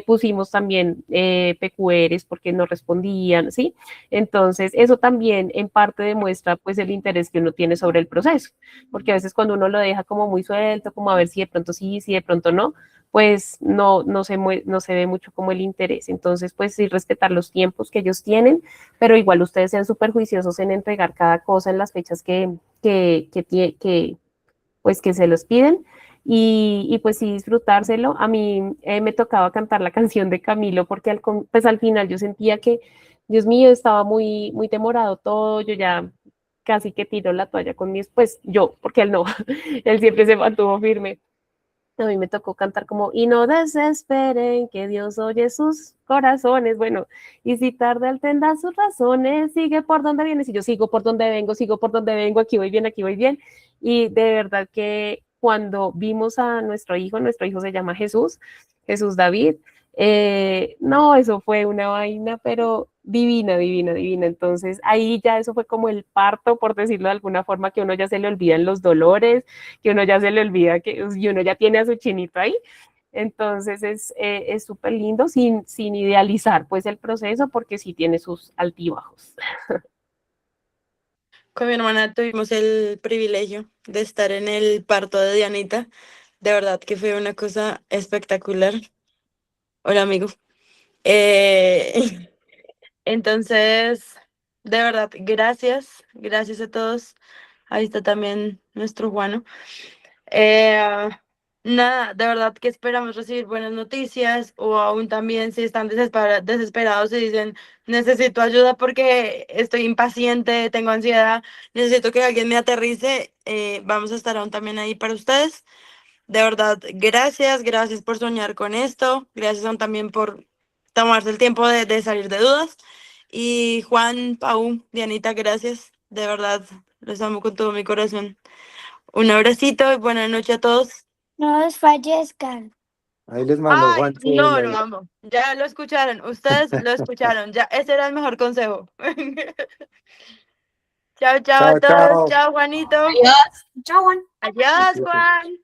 pusimos también PQRs porque no respondían, ¿sí? Entonces, eso también en parte demuestra pues el interés que uno tiene sobre el proceso, porque a veces cuando uno lo deja como muy suelto, como a ver si de pronto sí, si de pronto no, pues no no se ve mucho como el interés. Entonces, pues sí, respetar los tiempos que ellos tienen, pero igual ustedes sean súper juiciosos en entregar cada cosa en las fechas pues que se los piden. Y pues sí, disfrutárselo. A mí me tocaba cantar la canción de Camilo porque pues al final yo sentía que, Dios mío, estaba muy demorado todo, yo ya casi que tiro la toalla con pues yo, porque él no, él siempre se mantuvo firme. A mí me tocó cantar como, y no desesperen, que Dios oye sus corazones. Bueno, y si tarda él tendrá sus razones, sigue por donde vienes. Y yo sigo por donde vengo, aquí voy bien, aquí voy bien. Y de verdad que cuando vimos a nuestro hijo se llama Jesús David, no, eso fue una vaina, pero divina, divina, divina. Entonces ahí ya eso fue como el parto, por decirlo de alguna forma, que uno ya se le olvidan los dolores, que uno ya se le olvida y uno ya tiene a su chinito ahí. Entonces es súper lindo sin idealizar pues el proceso porque sí tiene sus altibajos. Con mi hermana tuvimos el privilegio de estar en el parto de Dianita. De verdad que fue una cosa espectacular. Hola, amigo. Eh, entonces, de verdad, gracias a todos. Ahí está también nuestro Juano. Eh, Nada, de verdad que esperamos recibir buenas noticias o aún también si están desesperados y dicen, necesito ayuda porque estoy impaciente, tengo ansiedad, necesito que alguien me aterrice, vamos a estar aún también ahí para ustedes. De verdad, gracias por soñar con esto, gracias aún también por tomarse el tiempo de salir de dudas. Y Juan, Pau, Dianita, gracias, de verdad, los amo con todo mi corazón. Un abracito y buenas noches a todos. No desfallezcan. Ahí les mando Ay, Juan. no, lo amo. Ya lo escucharon, ustedes lo escucharon, ya, ese era el mejor consejo. Chao, chao a Chao, todos, chao. chao Juanito. Adiós. Chao, Juan. Adiós, Juan.